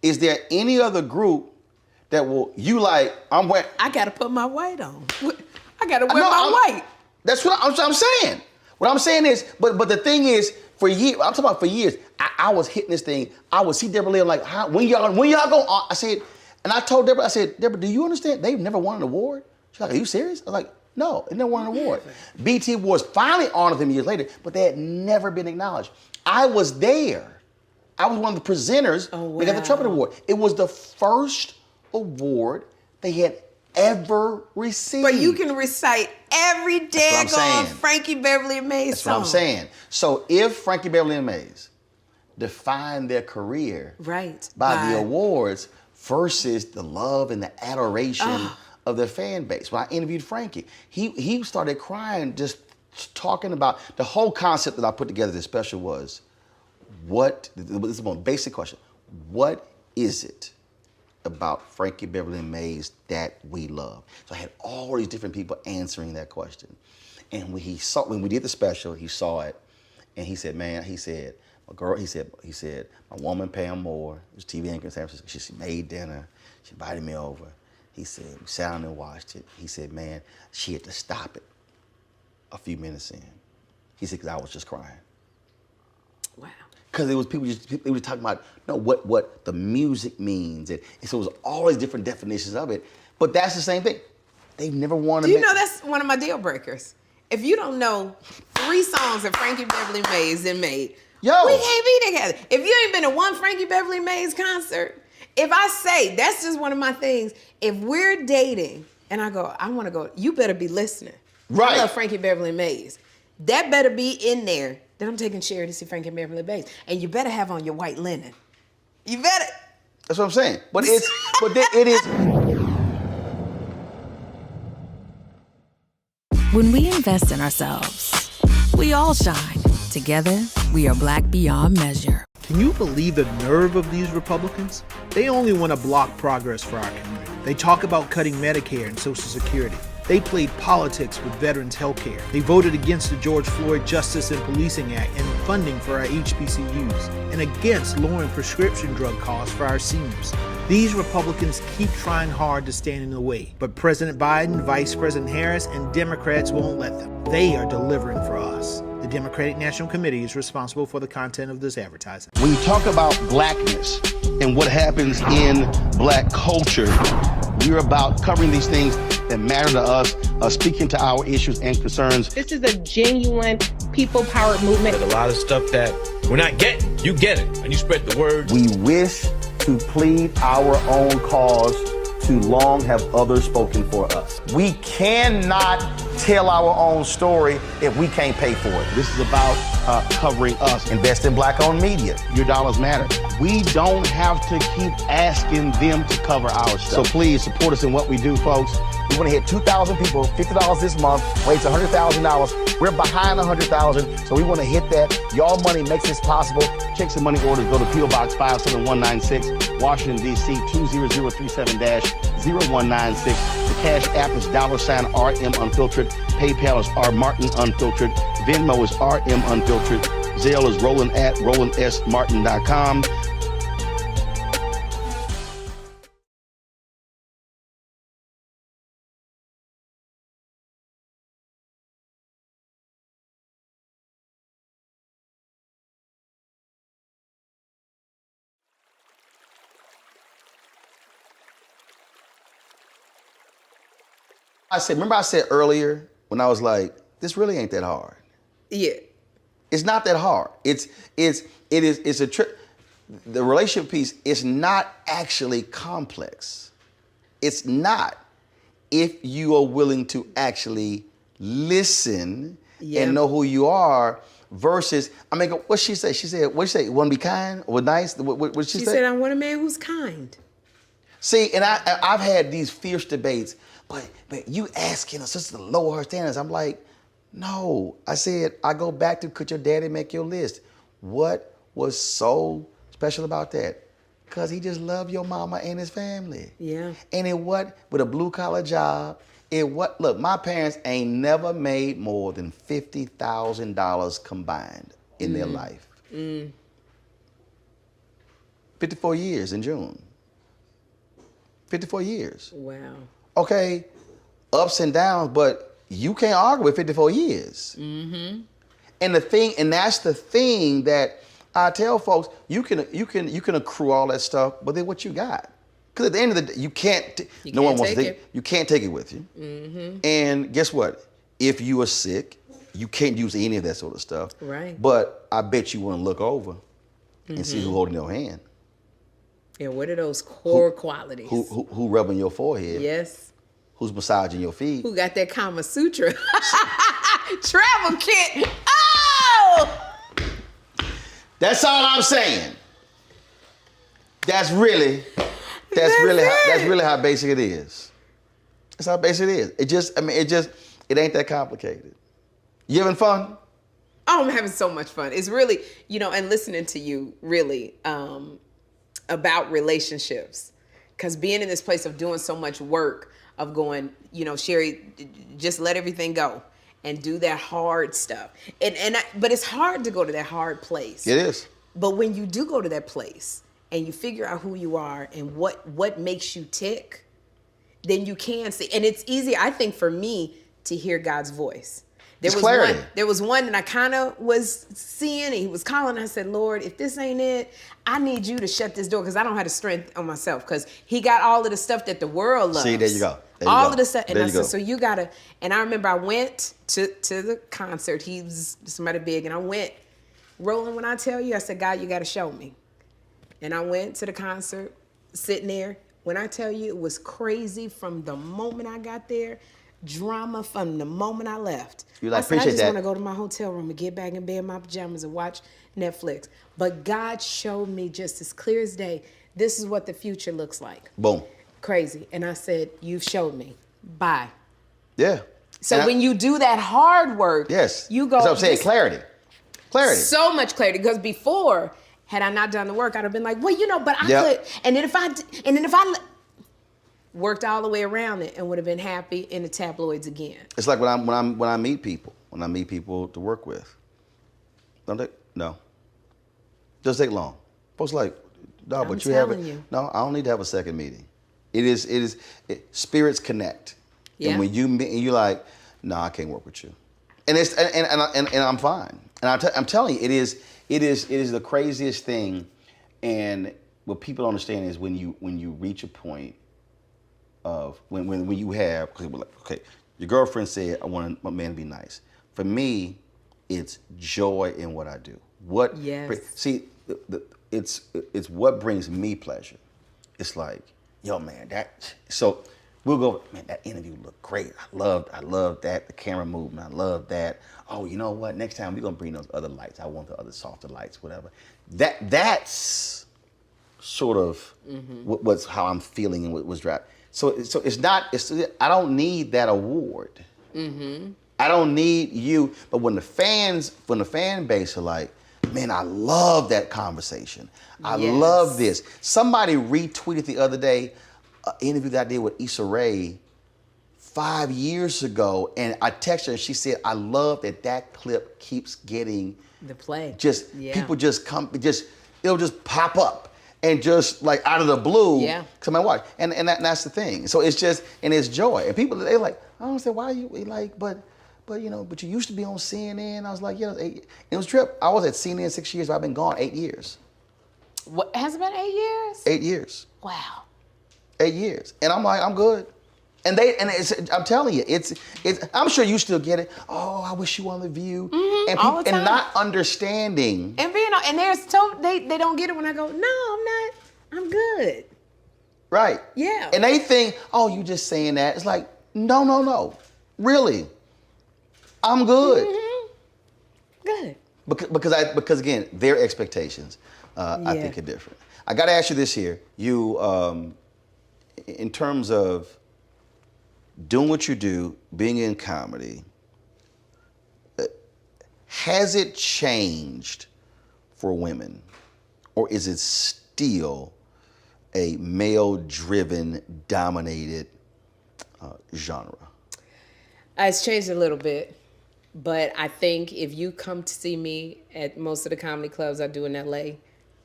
Is there any other group that I gotta put my white on. I gotta wear my white. That's what I'm saying. What I'm saying is, but the thing is, for years, I'm talking about for years, I was hitting this thing. I would see Deborah Lee, I'm like, when y'all go on? I said, and I told Deborah, Deborah, do you understand? They've never won an award. She's like, are you serious? I was like, no, they never won an award. BT Awards finally honored them years later, but they had never been acknowledged. I was there. I was one of the presenters. Oh, wow. They got the Trumpet Award. It was the first award they had ever received. But you can recite every daggone Frankie Beverly and Mays That's song. What I'm saying. So if Frankie Beverly and Mays defined their career by the awards versus the love and the adoration of their fan base. When I interviewed Frankie, he started crying just talking about the whole concept that I put together this special was, this is a basic question, what is it about Frankie Beverly and Mays that we love? So I had all these different people answering that question. And when we did the special, he saw it, and he said, man, my girl, he said, my woman Pam Moore, who's TV anchor in San Francisco, she made dinner, she invited me over. He said, we sat down and watched it. He said, man, she had to stop it a few minutes in. He said, because I was just crying. Wow. Because it was they were talking about what the music means. And so it was all these different definitions of it. But that's the same thing. They've never won a Do you know that's one of my deal breakers? If you don't know 3 songs that Frankie Beverly Mays then made, we can't be together. If you ain't been to one Frankie Beverly Mays concert, if I say, that's just one of my things, if we're dating and I go, I want to go, you better be listening. Right. I love Frankie Beverly Mays. That better be in there. Then I'm taking Sherri to see Frankie Beverly Mays. And you better have on your white linen. You better. That's what I'm saying. But it is. When we invest in ourselves, we all shine. Together, we are black beyond measure. Can you believe the nerve of these Republicans? They only want to block progress for our community. They talk about cutting Medicare and Social Security. They played politics with veterans' health care. They voted against the George Floyd Justice and Policing Act and funding for our HBCUs, and against lowering prescription drug costs for our seniors. These Republicans keep trying hard to stand in the way, but President Biden, Vice President Harris, and Democrats won't let them. They are delivering for us. The Democratic National Committee is responsible for the content of this advertising. When you talk about blackness and what happens in black culture, we're about covering these things that matter to us, speaking to our issues and concerns. This is a genuine people-powered movement. There's a lot of stuff that we're not getting. You get it, and you spread the word. We wish to plead our own cause. Too long have others spoken for us. We cannot tell our own story if we can't pay for it. This is about covering us. Invest in black-owned media. Your dollars matter. We don't have to keep asking them to cover our stuff. So please support us in what we do, folks. We want to hit 2,000 people, $50 this month, raise $100,000. We're behind 100,000, so we want to hit that. Y'all money makes this possible. Checks and money orders go to P.O. Box 57196, Washington, D.C. 20037-0196. The Cash App is $RM Unfiltered. PayPal is R Martin Unfiltered. Venmo is RM Unfiltered. Zelle is Roland at RolandSMartin.com. Remember I said earlier when I was like, this really ain't that hard. Yeah. It's not that hard. It's a trip. The relationship piece is not actually complex. It's not if you are willing to actually listen and know who you are versus, I mean, what'd she say? She said, what'd she say? Want to be kind or nice? What'd she say? She said, I want a man who's kind. See, and I've had these fierce debates, but you asking us just to lower her standards. I'm like, no. I said, I go back to could your daddy make your list? What was so special about that? Because he just loved your mama and his family. Yeah. And it what? With a blue collar job. Look, my parents ain't never made more than $50,000 combined in their life. 54 years in June. 54 years. Wow. Okay, ups and downs, but you can't argue with 54 years. Mm-hmm. And that's the thing that I tell folks, you can accrue all that stuff, but then what you got? Because at the end of the day, you can't you can't take it with you. Mm-hmm. And guess what? If you are sick, you can't use any of that sort of stuff. Right. But I bet you want to look over and see who's holding your hand. Yeah, what are those core qualities? Who rubbing your forehead? Yes. Who's massaging your feet? Who got that Kama Sutra travel kit? Oh! That's all I'm saying. That's really how basic it is. That's how basic it is. It ain't that complicated. You having fun? Oh, I'm having so much fun. It's really, and listening to you really about relationships. Because being in this place of doing so much work, of going, Sherri, just let everything go and do that hard stuff. But it's hard to go to that hard place. It is. But when you do go to that place and you figure out who you are and what makes you tick, then you can see. And it's easy, I think, for me to hear God's voice. There was one that I kind of was seeing, and he was calling. I said, Lord, if this ain't it, I need you to shut this door because I don't have the strength on myself because he got all of the stuff that the world loves. See, there you go. All of the stuff. And I said, so you got to, and I remember I went to the concert. He was somebody big, and I went, Roland, when I tell you, I said, God, you got to show me. And I went to the concert, sitting there. When I tell you, it was crazy from the moment I got there drama from the moment I left. You like, I said, appreciate I just that. want to go to my hotel room and get back in bed in my pajamas and watch Netflix. But God showed me just as clear as day, this is what the future looks like. Boom. Crazy. And I said, you've showed me. Bye. Yeah. So when you do that hard work, yes, you go. That's what I'm saying, clarity. Clarity. So much clarity. Because before, had I not done the work, I'd have been like, well, but I could. And then if I worked all the way around it and would have been happy in the tabloids again. It's like when I meet people to work with. No. Doesn't take long. Folks like, no, but you have it. No, I don't need to have a second meeting. Spirits connect. Yeah. And when you meet, you're like, no, I can't work with you. And I'm fine. And I'm telling you, it is the craziest thing. And what people don't understand is when you reach a point of when you have, okay, your girlfriend said, I want my man to be nice. For me, it's joy in what I do. See, it's what brings me pleasure. It's like, yo, man, so we'll go, man, that interview looked great. I love that, the camera movement, I love that. Oh, you know what? Next time we're gonna bring those other lights. I want the other softer lights, whatever. That's sort of what's how I'm feeling and what was driving. So I don't need that award. Mm-hmm. I don't need you. But when the fan base are like, man, I love that conversation. I love this. Somebody retweeted the other day an interview that I did with Issa Rae 5 years ago, and I texted her and she said, I love that clip keeps getting the play. People it'll just pop up. And just like out of the blue, come and watch. And that's the thing. So it's just, and it's joy. And people, they're like, I don't understand why you like, but you used to be on CNN. I was like, yeah, it was a trip. I was at CNN 6 years, but I've been gone 8 years. What, has it been 8 years? 8 years. Wow. 8 years. And I'm like, I'm good. And I'm telling you, it's. I'm sure you still get it. Oh, I wish you were on The View. Mm-hmm, all the time. And not understanding. And they don't get it when I go, no, I'm not. I'm good. Right. Yeah. And they think, oh, you just saying that. It's like, no. Really, I'm good. Mm-hmm. Good. Because again, their expectations, I think, are different. I got to ask you this here. You, in terms of doing what you do, being in comedy, has it changed for women, or is it still a male-driven, dominated genre? It's changed a little bit, but I think if you come to see me at most of the comedy clubs I do in LA,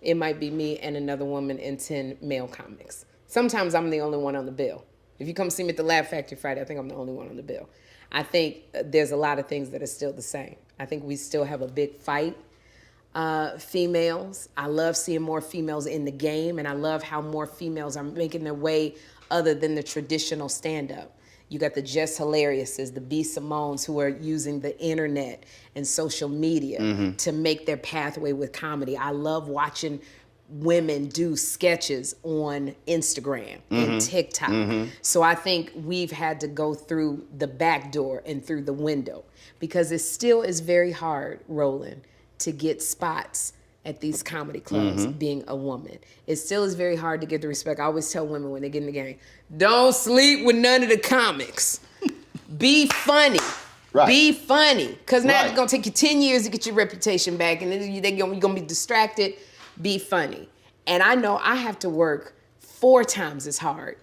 it might be me and another woman and 10 male comics. Sometimes I'm the only one on the bill. If you come see me at the Laugh Factory Friday, I think I'm the only one on the bill. I think there's a lot of things that are still the same. I think we still have a big fight. Females, I love seeing more females in the game, and I love how more females are making their way other than the traditional stand-up. You got the Jess Hilariouses, the B. Simones, who are using the internet and social media to make their pathway with comedy. I love watching women do sketches on Instagram and TikTok. So I think we've had to go through the back door and through the window, because it still is very hard, Roland, to get spots at these comedy clubs being a woman. It still is very hard to get the respect. I always tell women when they get in the game, don't sleep with none of the comics. Be funny. Right. Be funny. Because now it's going to take you 10 years to get your reputation back, and then you're going to be distracted. Be funny. And I know I have to work 4 times as hard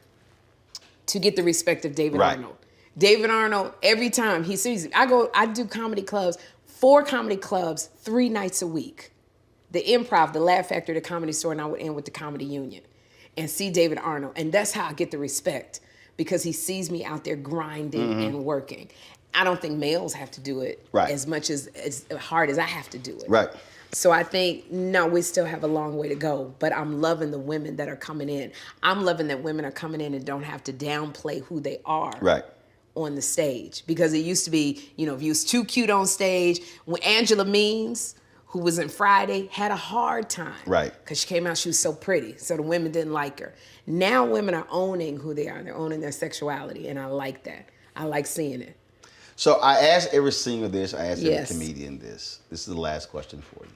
to get the respect of David Arnold. David Arnold, every time he sees me, I do comedy clubs, 4 comedy clubs, 3 nights a week. The Improv, the Laugh Factory, the Comedy Store, and I would end with the Comedy Union and see David Arnold. And that's how I get the respect, because he sees me out there grinding and working. I don't think males have to do it as much as hard as I have to do it. Right. So I think, no, we still have a long way to go, but I'm loving the women that are coming in. I'm loving that women are coming in and don't have to downplay who they are on the stage. Because it used to be, if you was too cute on stage, when Angela Means, who was in Friday, had a hard time. Right. Because she came out, she was so pretty, so the women didn't like her. Now women are owning who they are. They're owning their sexuality, and I like that. I like seeing it. So I asked every singer this. I asked Yes. every comedian this. This is the last question for you.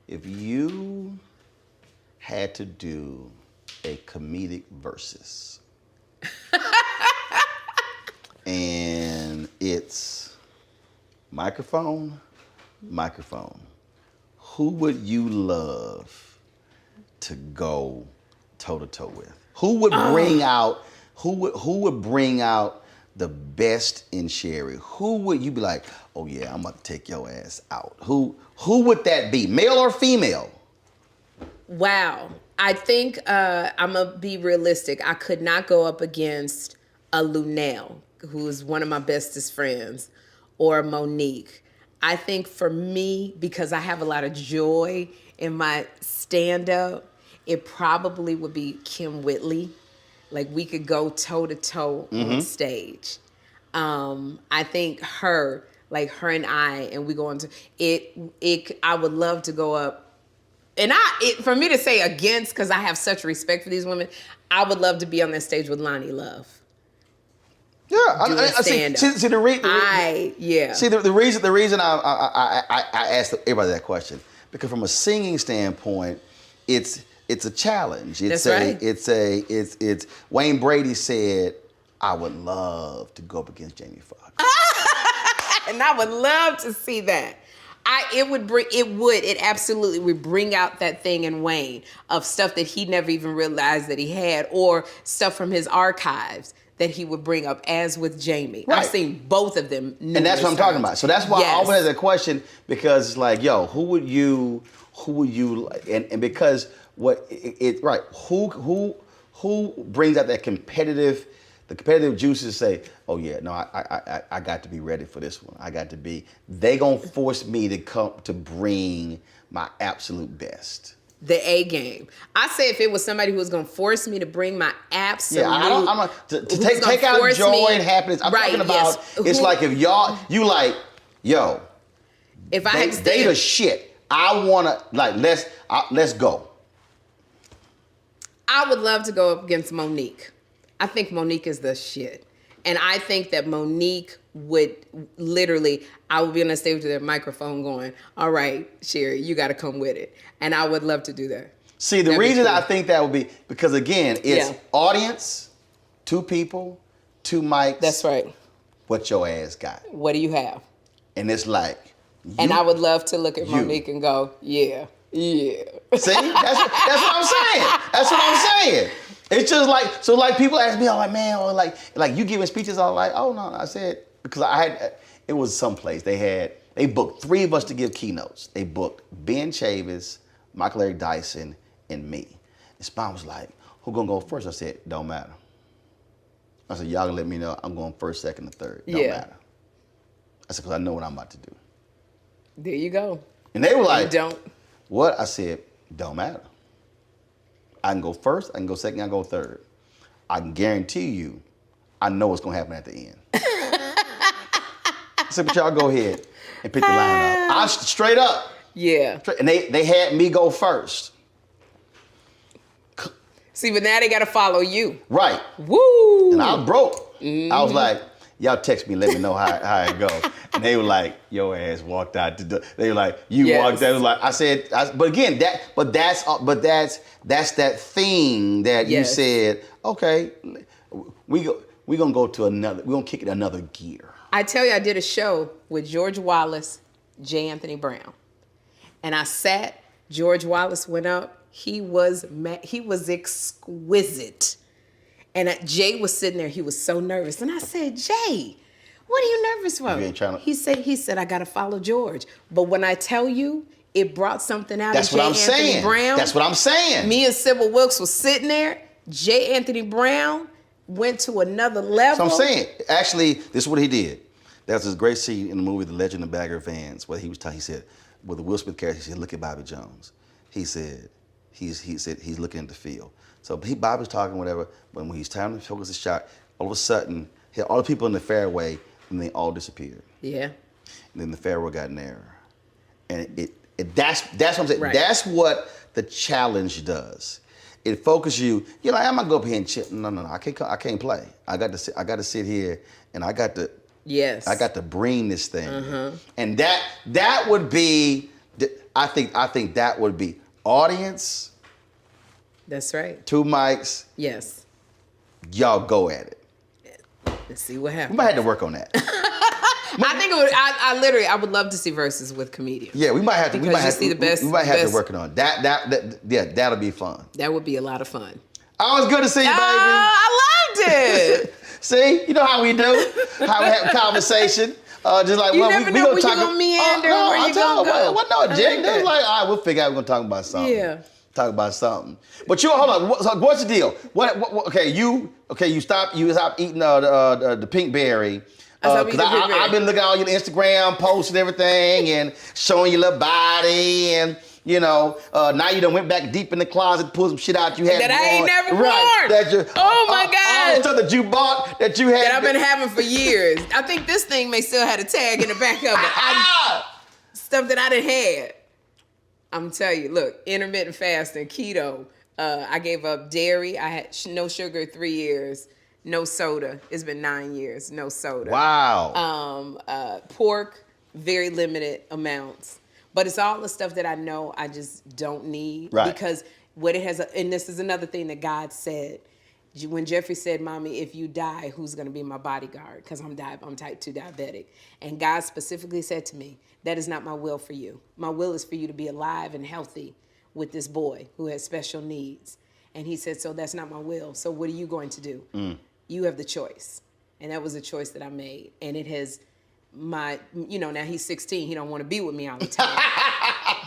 If you had to do a comedic versus, and it's microphone, who would you love to go toe-to-toe with? Who would bring out, who would bring out the best in Sherri? Who would you be like, oh yeah, I'm about to take your ass out? Who would that be, male or female? Wow. I think I'm going to be realistic. I could not go up against a Lunel, who is one of my bestest friends, or Monique. I think for me, because I have a lot of joy in my stand-up, it probably would be Kim Whitley. Like, we could go toe-to-toe on stage. I think her and I, and we go into it. I would love to go up, and for me to say against, because I have such respect for these women, I would love to be on that stage with Lonnie Love. Yeah, I see the reason I asked everybody that question, because from a singing standpoint, it's a challenge. It's Wayne Brady said, I would love to go up against Jamie Foxx. And I would love to see that. It absolutely would bring out that thing in Wayne of stuff that he never even realized that he had, or stuff from his archives that he would bring up, as with Jamie. Right. I've seen both of them numerous and that's what I'm times. talking about. So that's why I always have that question, because it's like, yo, who would you, and because who brings out that competitive juices to say, oh yeah, no, I got to be ready for this one. They gonna force me to bring my absolute best. The A game. I say if it was somebody who was gonna force me to bring my absolute, to take out joy and happiness. I'm talking about it's like if you like, yo, if I had to they the shit. I wanna let's go. I would love to go up against Monique. I think Monique is the shit. And I think that Monique would literally, I would be on the stage with their microphone going, all right, Sherri, you got to come with it. And I would love to do that. See, the reason I think that would be, because again, it's audience, 2 people, 2 mics. That's right. What your ass got? What do you have? And it's like. And I would love to look at Monique and go, yeah. See, that's what I'm saying. That's what I'm saying. It's just like people ask me, oh man, or like you giving speeches, I'm like, oh no, I said, because it was someplace they booked 3 of us to give keynotes. They booked Ben Chavis, Michael Eric Dyson, and me. And Spahn was like, who gonna go first? I said, don't matter. I said, y'all gonna let me know I'm going first, second, and third. Don't matter. I said, because I know what I'm about to do. There you go. And they were like, you don't. What? I said, don't matter. I can go first, I can go second, I can go third. I can guarantee you, I know what's gonna happen at the end. I said, but y'all go ahead and pick the line up. I straight up. Yeah. And they had me go first. See, but now they gotta follow you. Right. Woo! And I broke. I was like, y'all text me, let me know how it go. And they were like, your ass walked out the door. They were like, you walked out. It was like, but again, that's that thing that you said, okay, we're gonna kick it another gear. I tell you, I did a show with George Wallace, J. Anthony Brown. And I sat, George Wallace went up, he was exquisite. And Jay was sitting there, he was so nervous. And I said, Jay, what are you nervous for? He said, I gotta follow George. But when I tell you, it brought something out of J. Anthony Brown. That's what I'm saying. Me and Sybil Wilkes was sitting there. J. Anthony Brown went to another level. So I'm saying, actually, this is what he did. There's this great scene in the movie The Legend of Bagger Vance where he said, with the Will Smith character, he said, look at Bobby Jones. He said, he's looking at the field. So Bobby's talking, whatever, but when he's time to focus the shot, all of a sudden, he had all the people in the fairway, and they all disappeared. Yeah. And then the fairway got narrower. And that's what I'm saying. Right. That's what the challenge does. it focuses you. You're like, I'm gonna go up here and chill. No, I can't play. I got to sit here and I got to bring this thing. And that would be, I think that would be audience. That's right. 2 mics. Yes. Y'all go at it. Let's see what happens. We might have to work on that. I think it would. I would love to see verses with comedians. Yeah, we might have to. We might have to work on that. Yeah, that'll be fun. That would be a lot of fun. Oh, it's good to see you, baby. I loved it. See, you know how we do. How we have conversation. Just like you never know where you're gonna meander, where you're gonna go. Well, no, Jake. It was like, all right, we'll figure out. We're gonna talk about something. Yeah. Talk about something. But you hold on. So what's the deal? What you stopped eating the pink berry. I've been looking at all your Instagram posts and everything and showing your little body and now you done went back deep in the closet, pulled some shit out you had that I ain't never worn. Right. Oh my God. All the stuff that you bought that you had. That I've been having for years. I think this thing may still have a tag in the back of it. Stuff that I done had. I'm telling you, look, intermittent fasting, keto. I gave up dairy. I had no sugar 3 years. No soda. It's been 9 years. No soda. Wow. Pork, very limited amounts. But it's all the stuff that I know I just don't need. Right. Because what it has, and this is another thing that God said. When Jeffrey said, Mommy, if you die, who's going to be my bodyguard? Because I'm type 2 diabetic. And God specifically said to me, that is not my will for you. My will is for you to be alive and healthy with this boy who has special needs. And he said, so that's not my will. So what are you going to do? You have the choice. And that was a choice that I made. And it has now he's 16. He don't want to be with me all the time.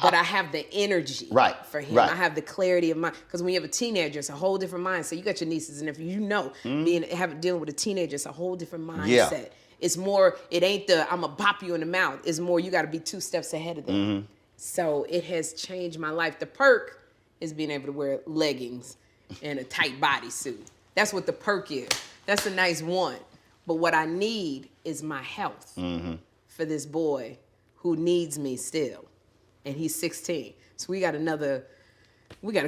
But I have the energy for him. Right. I have the clarity of mind. Because when you have a teenager, it's a whole different mindset. So you got your nieces, and if dealing with a teenager, it's a whole different mindset. Yeah. It's more, it ain't I'm going to bop you in the mouth. It's more, you got to be 2 steps ahead of them. So it has changed my life. The perk is being able to wear leggings and a tight bodysuit. That's what the perk is. That's a nice one. But what I need is my health for this boy who needs me still. And he's 16. So we got a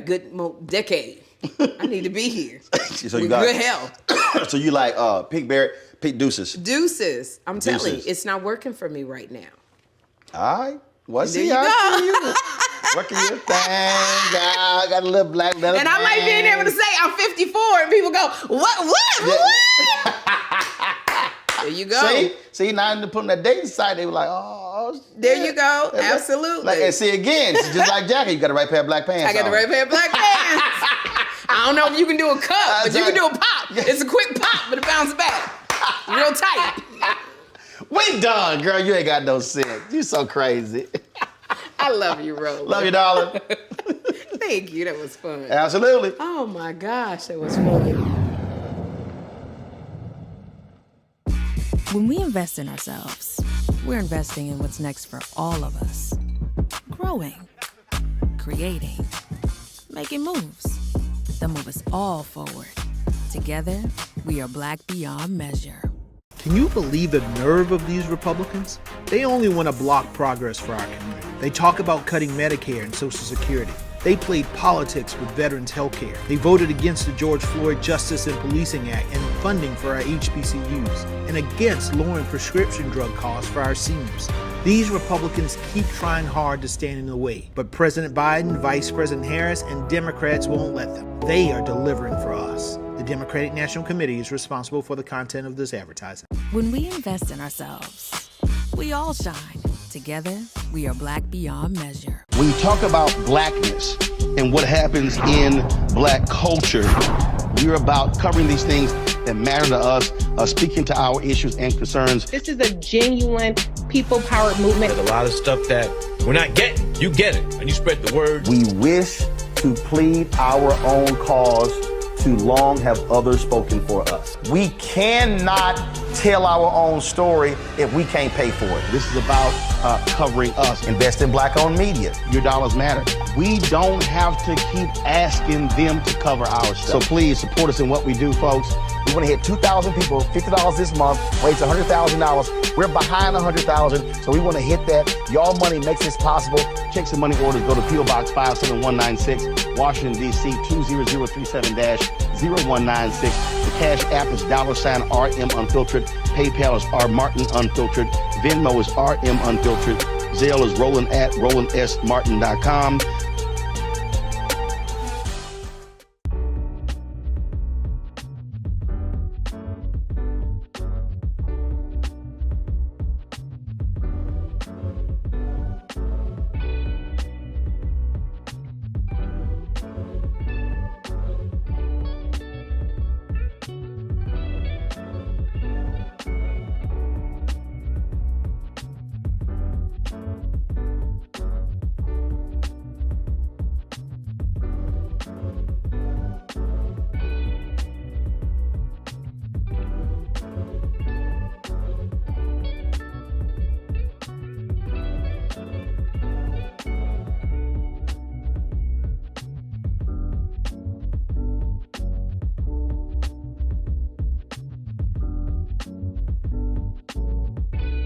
good decade. I need to be here. So with good health. So you like pink deuces. Deuces. I'm telling you, it's not working for me right now. All right. Well, there you go. You. Working your thing, got a little black leather. And I like being able to say I'm 54 and people go, what? There you go. See, now in putting that dating site, they were like, oh. There you go. Absolutely. And see, again, just like Jackie, you got the right pair of black pants. I got the right pair of black pants. I don't know if you can do a cup, but you can do a pop. It's a quick pop, but it bounces back. Real tight. We done, girl. You ain't got no sense. You so crazy. I love you, Roland. Love you, darling. Thank you. That was fun. Absolutely. Oh, my gosh. That was fun. When we invest in ourselves, we're investing in what's next for all of us. Growing, creating, making moves that move us all forward. Together, we are Black beyond measure. Can you believe the nerve of these Republicans? They only want to block progress for our community. They talk about cutting Medicare and Social Security. They played politics with veterans' health care. They voted against the George Floyd Justice and Policing Act and funding for our HBCUs, and against lowering prescription drug costs for our seniors. These Republicans keep trying hard to stand in the way, but President Biden, Vice President Harris, and Democrats won't let them. They are delivering for us. The Democratic National Committee is responsible for the content of this advertising. When we invest in ourselves, we all shine. Together, we are Black beyond measure. When you talk about blackness and what happens in black culture, we're about covering these things that matter to us, speaking to our issues and concerns. This is a genuine people-powered movement. There's a lot of stuff that we're not getting. You get it, and you spread the word. We wish to plead our own cause. Too long have others spoken for us. We cannot tell our own story if we can't pay for it. This is about covering us. Invest in black-owned media. Your dollars matter. We don't have to keep asking them to cover our stuff. So please support us in what we do, folks. We want to hit 2,000 people, $50 this month, raise $100,000. We're behind 100,000, so we want to hit that. Y'all money makes this possible. Check some money orders. Go to P.O. Box 57196. Washington, D.C. 20037-0196. The Cash App is $RM Unfiltered. PayPal is R Martin Unfiltered. Venmo is RM Unfiltered. Zelle is Roland at RolandSMartin.com.